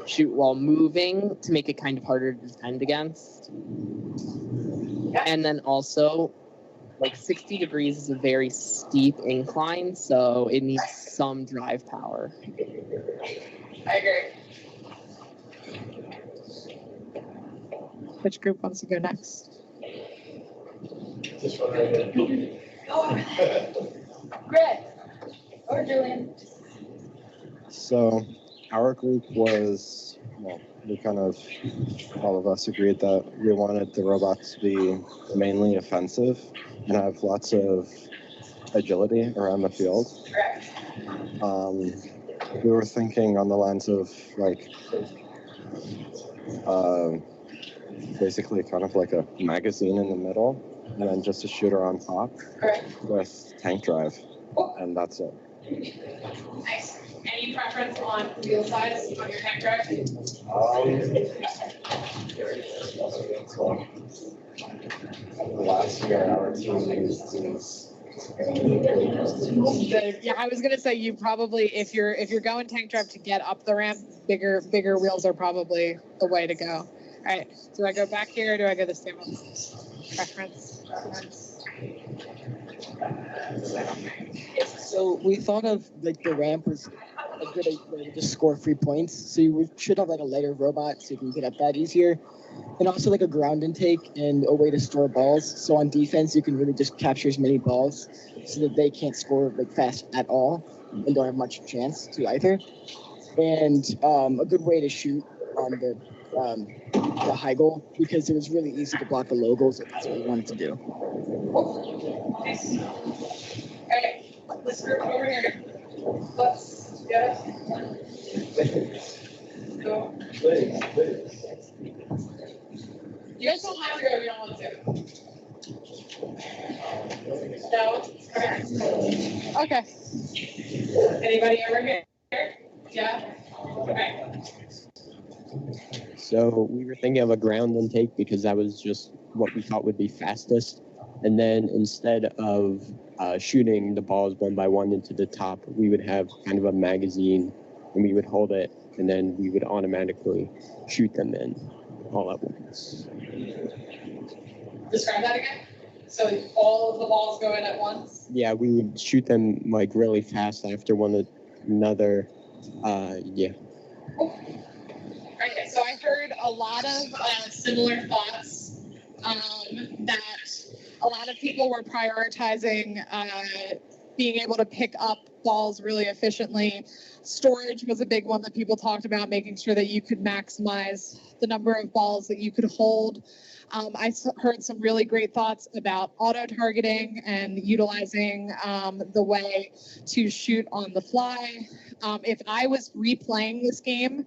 shoot while moving to make it kind of harder to defend against. And then also, like 60 degrees is a very steep incline, so it needs some drive power. I agree. Which group wants to go next? This one right here. Greg or Julian. So our group was, well, we kind of, all of us agreed that we wanted the robots to be mainly offensive and have lots of agility around the field. Correct. We were thinking on the lines of like, basically kind of like a magazine in the middle and then just a shooter on top. Correct. With tank drive, and that's it. Nice. Any preference on wheel size on your tank drive? Last year, our team used Yeah, I was gonna say you probably if you're going tank drive to get up the ramp, bigger wheels are probably the way to go. All right, do I go back here or do I go the same one? Preference. So we thought of like the ramp was a good way to just score 3 points. So you should have like a lighter robot so you can get up that easier. And also like a ground intake and a way to store balls. So on defense, you can really just capture as many balls so that they can't score like fast at all and don't have much chance to either. And a good way to shoot on the high goal because it was really easy to block the low goals if that's what we wanted to do. Nice. Okay, let's group over here. Let's go. Go. You guys don't have to go if you don't want to. No? Okay. Anybody over here? Yeah? Okay. So we were thinking of a ground intake because that was just what we thought would be fastest. And then instead of shooting the balls one by one into the top, we would have kind of a magazine and we would hold it and then we would automatically shoot them in all at once. Describe that again. So all of the balls go in at once? Yeah, we would shoot them like really fast after one another. Yeah. Okay, so I heard a lot of similar thoughts that a lot of people were prioritizing being able to pick up balls really efficiently. Storage was a big one that people talked about, making sure that you could maximize the number of balls that you could hold. I heard some really great thoughts about auto-targeting and utilizing the way to shoot on the fly. If I was replaying this game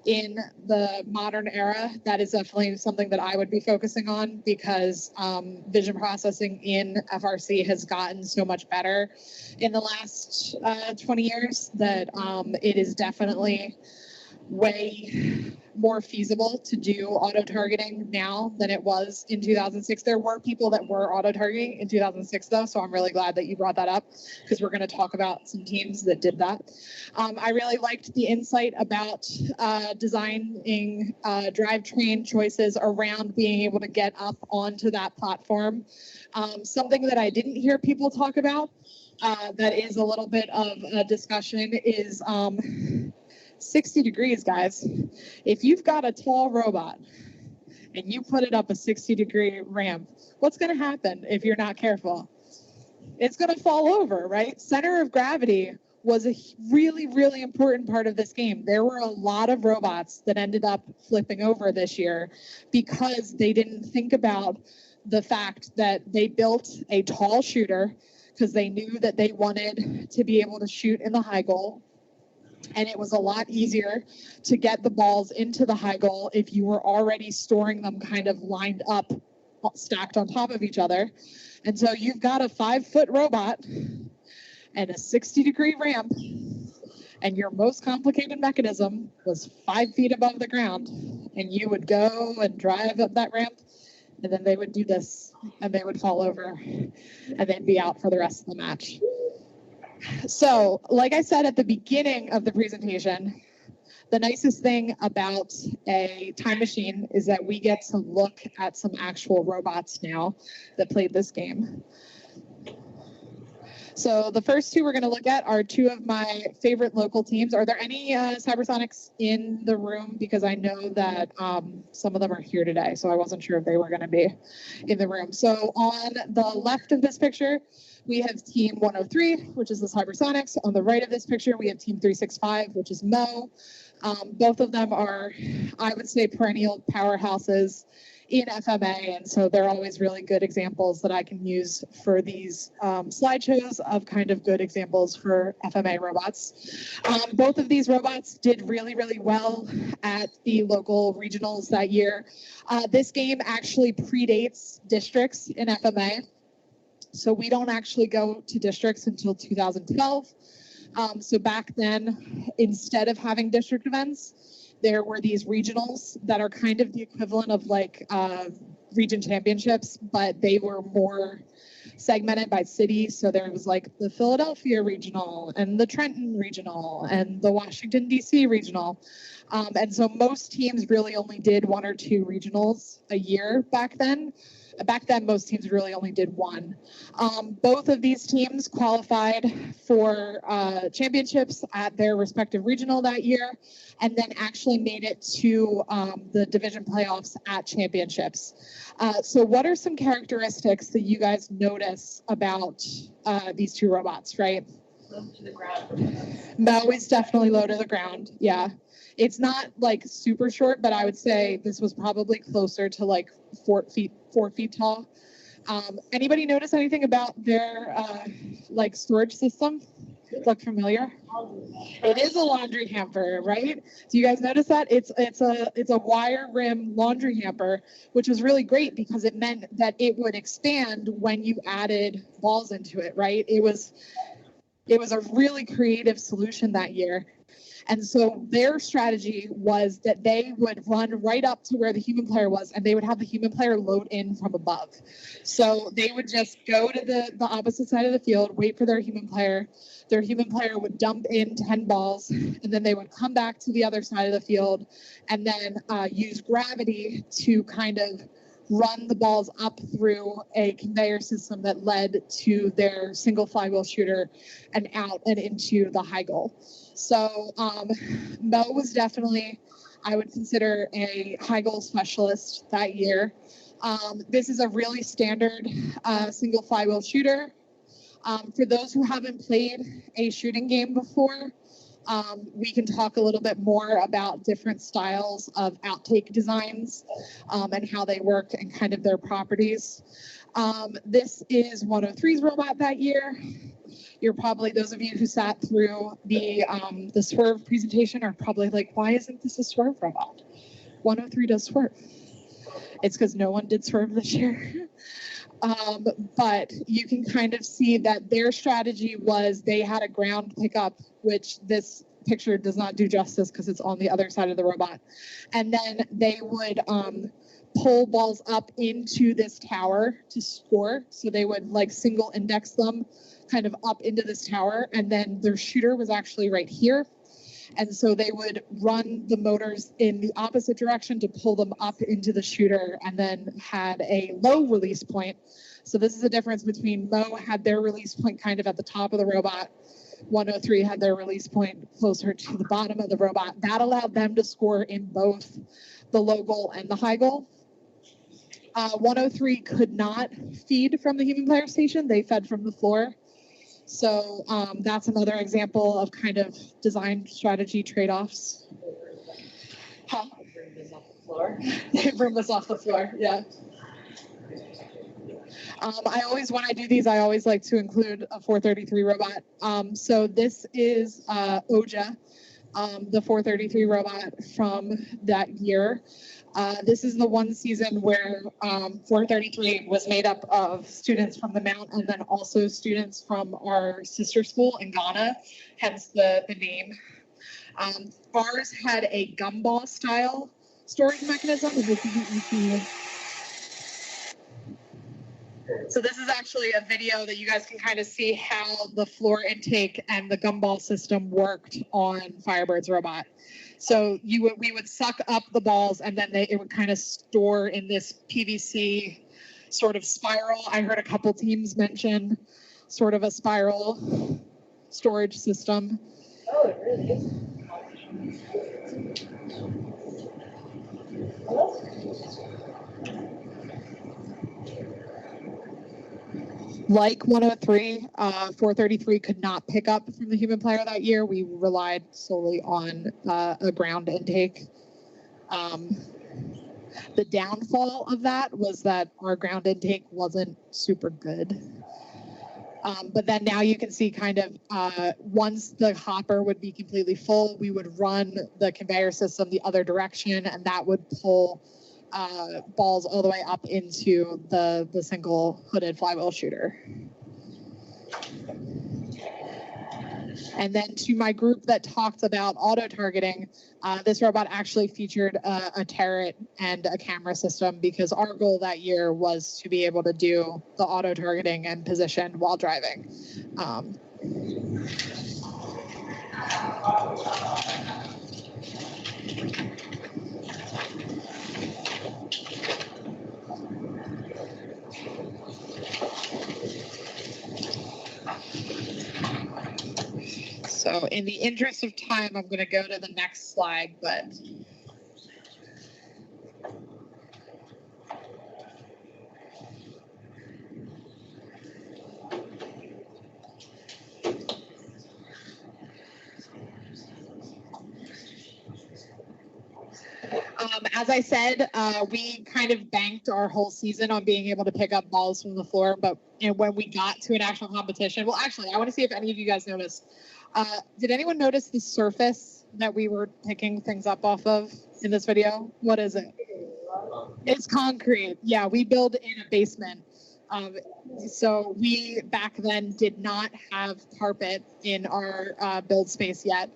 in the modern era, that is definitely something that I would be focusing on because vision processing in FRC has gotten so much better in the last 20 years that it is definitely way more feasible to do auto-targeting now than it was in 2006. There were people that were auto-targeting in 2006 though, so I'm really glad that you brought that up because we're going to talk about some teams that did that. I really liked the insight about designing drivetrain choices around being able to get up onto that platform. Something that I didn't hear people talk about that is a little bit of a discussion is 60 degrees, guys. If you've got a tall robot and you put it up a 60-degree ramp, what's going to happen if you're not careful? It's going to fall over, right? Center of gravity was a really, really important part of this game. There were a lot of robots that ended up flipping over this year because they didn't think about the fact that they built a tall shooter because they knew that they wanted to be able to shoot in the high goal. And it was a lot easier to get the balls into the high goal if you were already storing them kind of lined up, stacked on top of each other. And so you've got a 5-foot robot and a 60-degree ramp, and your most complicated mechanism was 5 feet above the ground, and you would go and drive up that ramp, and then they would do this, and they would fall over, and they'd be out for the rest of the match. So, like I said at the beginning of the presentation, the nicest thing about a time machine is that we get to look at some actual robots now that played this game. So the first two we're going to look at are two of my favorite local teams. Are there any Cybersonics in the room? Because I know that some of them are here today, so I wasn't sure if they were going to be in the room. So on the left of this picture, we have Team 103, which is the Cybersonics. On the right of this picture, we have Team 365, which is Mo. Both of them are, I would say, perennial powerhouses in FMA, and so they're always really good examples that I can use for these slideshows of kind of good examples for FMA robots. Both of these robots did really, really well at the local regionals that year. This game actually predates districts in FMA, so we don't actually go to districts until 2012. So back then, instead of having district events, there were these regionals that are kind of the equivalent of like region championships, but they were more segmented by city. So there was like the Philadelphia regional and the Trenton regional and the Washington, D.C. regional. And so most teams really only did 1 or 2 regionals a year back then. Back then, most teams really only did 1. Both of these teams qualified for championships at their respective regional that year, and then actually made it to the division playoffs at championships. So what are some characteristics that you guys notice about these two robots, right? Low to the ground. Mo is definitely low to the ground, yeah. It's not like super short, but I would say this was probably closer to like 4 feet tall. Anybody notice anything about their like storage system? Look familiar? It is a laundry hamper, right? Do you guys notice that? It's a wire rim laundry hamper, which was really great because it meant that it would expand when you added balls into it, right? It was a really creative solution that year. And so their strategy was that they would run right up to where the human player was, and they would have the human player load in from above. So they would just go to the opposite side of the field, wait for their human player. Their human player would dump in 10 balls, and then they would come back to the other side of the field and then use gravity to kind of run the balls up through a conveyor system that led to their single flywheel shooter and out and into the high goal. So Mo was definitely, I would consider, a high goal specialist that year. This is a really standard single flywheel shooter. For those who haven't played a shooting game before, we can talk a little bit more about different styles of outtake designs and how they work and kind of their properties. This is 103's robot that year. You're probably, those of you who sat through the swerve presentation are probably like, why isn't this a swerve robot? 103 does swerve. It's because no one did swerve this year. But you can kind of see that their strategy was they had a ground pickup, which this picture does not do justice because it's on the other side of the robot. And then they would pull balls up into this tower to score. So they would like single index them kind of up into this tower. And then their shooter was actually right here. And so they would run the motors in the opposite direction to pull them up into the shooter, and then had a low release point. So this is the difference between Mo had their release point kind of at the top of the robot. 103 had their release point closer to the bottom of the robot. That allowed them to score in both the low goal and the high goal. 103 could not feed from the human player station. They fed from the floor. So that's another example of kind of design strategy trade-offs. Huh? Bring this off the floor. Bring this off the floor, yeah. I always, when I do these, I always like to include a 433 robot. So this is Oja. the 433 robot from that year. This is the one season where 433 was made up of students from the Mount and then also students from our sister school in Ghana, hence the name. Ours had a gumball style storage mechanism. So this is actually a video that you guys can kind of see how the floor intake and the gumball system worked on Firebird's robot. So we would suck up the balls and then it would kind of store in this PVC sort of spiral. I heard a couple teams mention sort of a spiral storage system. Oh, it really is. Like 103, 433 could not pick up from the human player that year. We relied solely on a ground intake. The downfall of that was that our ground intake wasn't super good. But then now you can see kind of once the hopper would be completely full, we would run the conveyor system the other direction, and that would pull balls all the way up into the single hooded flywheel shooter. And then to my group that talked about auto targeting, this robot actually featured a turret and a camera system because our goal that year was to be able to do the auto targeting and position while driving. So in the interest of time, I'm going to go to the next slide, but as I said, we kind of banked our whole season on being able to pick up balls from the floor. But when we got to an actual competition, well, actually, I want to see if any of you guys noticed. Did anyone notice the surface that we were picking things up off of in this video? What is it? It's concrete. Yeah, we build in a basement. So we back then did not have carpet in our build space yet.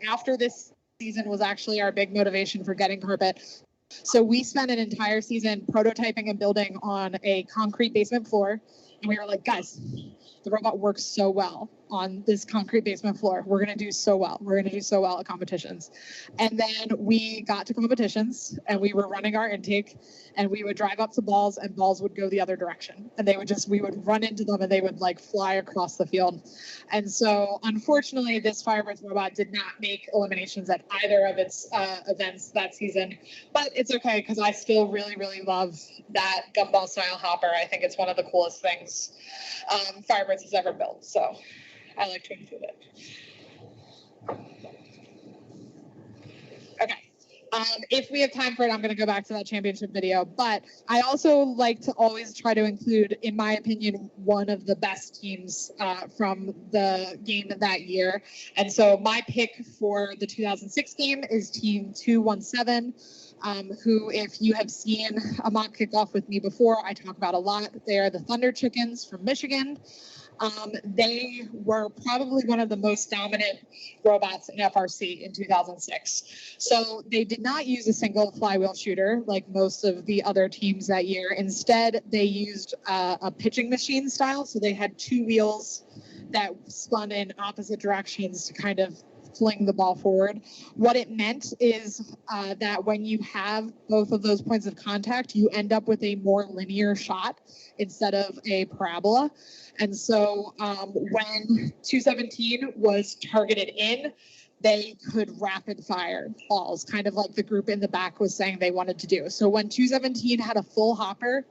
After this season was actually our big motivation for getting carpet. So we spent an entire season prototyping and building on a concrete basement floor. And we were like, guys, the robot works so well on this concrete basement floor. We're going to do so well. We're going to do so well at competitions. And then we got to competitions and we were running our intake and we would drive up to balls and balls would go the other direction. And we would run into them and they would like fly across the field. And so unfortunately, this Firebirds robot did not make eliminations at either of its events that season, but it's okay because I still really, really love that gumball style hopper. I think it's one of the coolest things Firebirds has ever built. So I like to include it. Okay. If we have time for it, I'm going to go back to that championship video. But I also like to always try to include, in my opinion, one of the best teams from the game that year. And so my pick for the 2006 game is Team 217. Who, if you have seen a mock kickoff with me before, I talk about a lot. They are the Thunder Chickens from Michigan. They were probably one of the most dominant robots in FRC in 2006. So they did not use a single flywheel shooter like most of the other teams that year. Instead, they used a pitching machine style. So they had two wheels that spun in opposite directions to kind of fling the ball forward. What it meant is that when you have both of those points of contact, you end up with a more linear shot instead of a parabola. And so when 217 was targeted in, they could rapid fire balls, kind of like the group in the back was saying they wanted to do. So when 217 had a full hopper,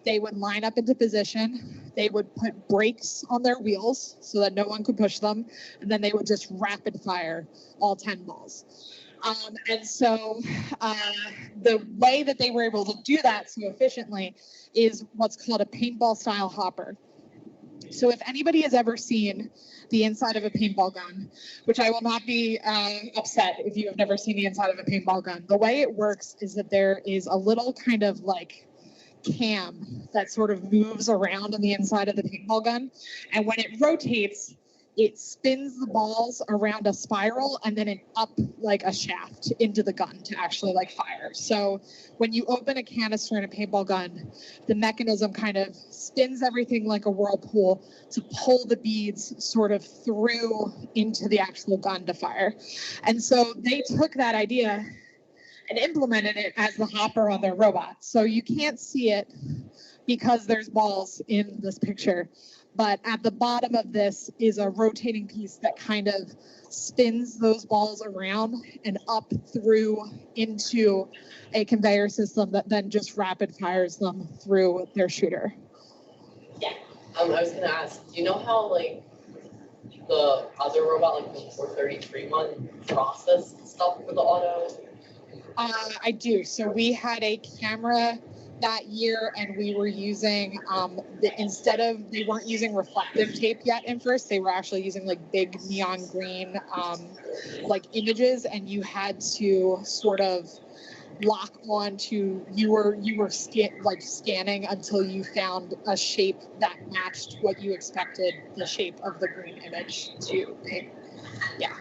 they would line up into position. They would put brakes on their wheels so that no one could push them. And then they would just rapid fire all 10 balls. And so the way that they were able to do that so efficiently is what's called a paintball style hopper. So if anybody has ever seen the inside of a paintball gun, which I will not be upset if you have never seen the inside of a paintball gun, the way it works is that there is a little kind of like cam that sort of moves around on the inside of the paintball gun. And when it rotates, it spins the balls around a spiral and then up like a shaft into the gun to actually like fire. So when you open a canister in a paintball gun, the mechanism kind of spins everything like a whirlpool to pull the beads sort of through into the actual gun to fire. And so they took that idea and implemented it as the hopper on their robot. So you can't see it because there's balls in this picture. But at the bottom of this is a rotating piece that kind of spins those balls around and up through into a conveyor system that then just rapid fires them through their shooter. Yeah. I was gonna ask, do you know how like the other robot, like the 433 one, processed stuff for the auto? I do. So we had a camera that year, and we were using they weren't using reflective tape yet in first. They were actually using like big neon green like images, and you had to sort of lock on to you were scanning until you found a shape that matched what you expected the shape of the green image to be. Yeah.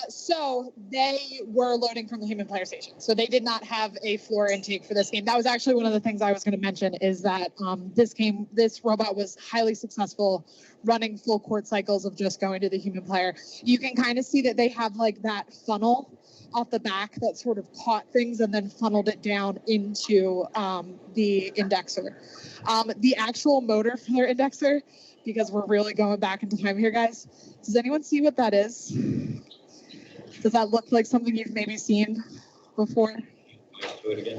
So they were loading from the human player station. So they did not have a floor intake for this game. That was actually one of the things I was going to mention is that this robot was highly successful running full court cycles of just going to the human player. You can kind of see that they have like that funnel off the back that sort of caught things and then funneled it down into the indexer. The actual motor for their indexer, because we're really going back into time here, guys. Does anyone see what that is? Does that look like something you've maybe seen before? Do it again.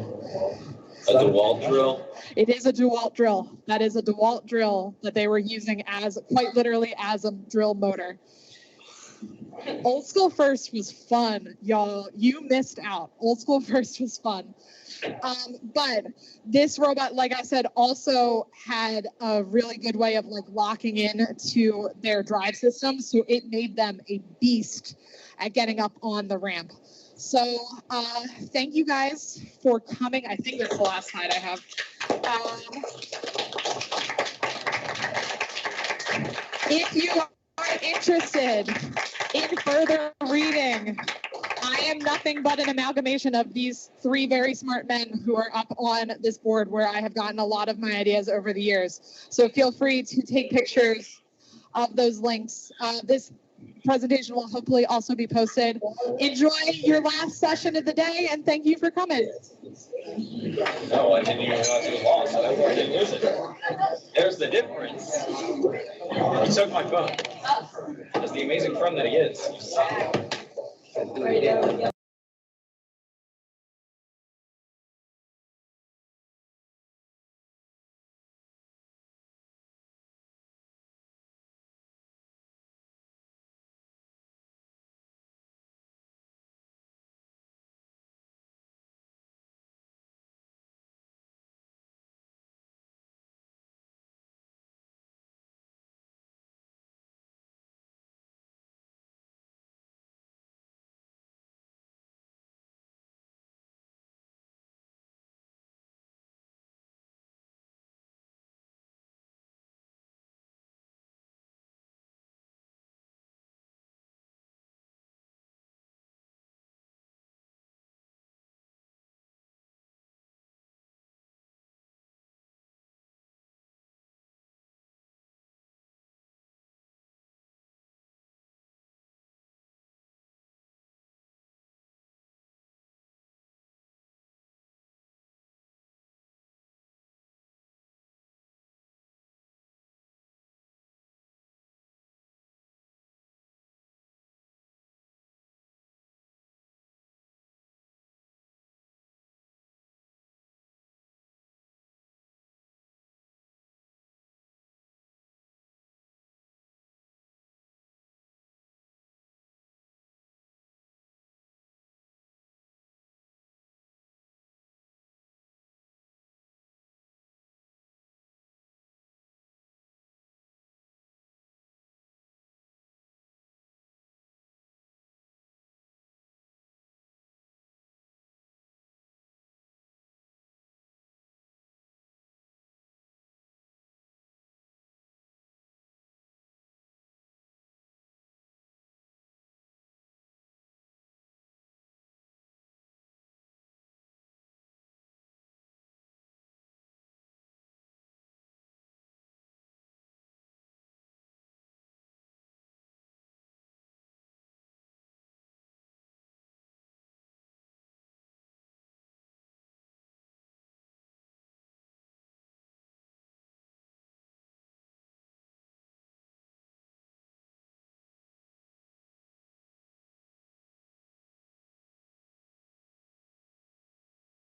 A DeWalt drill? It is a DeWalt drill. That is a DeWalt drill that they were using as quite literally as a drill motor. Old School First was fun, y'all. You missed out. Old School First was fun. But this robot, like I said, also had a really good way of like locking in to their drive system. So it made them a beast at getting up on the ramp. So thank you guys for coming. I think that's the last slide I have. If you are interested in further reading, I am nothing but an amalgamation of these three very smart men who are up on this board where I have gotten a lot of my ideas over the years. So feel free to take pictures of those links. This presentation will hopefully also be posted. Enjoy your last session of the day, and thank you for coming. No, I didn't even realize it was lost. So I didn't lose it. There's the difference. He took my phone. As the amazing friend that he is.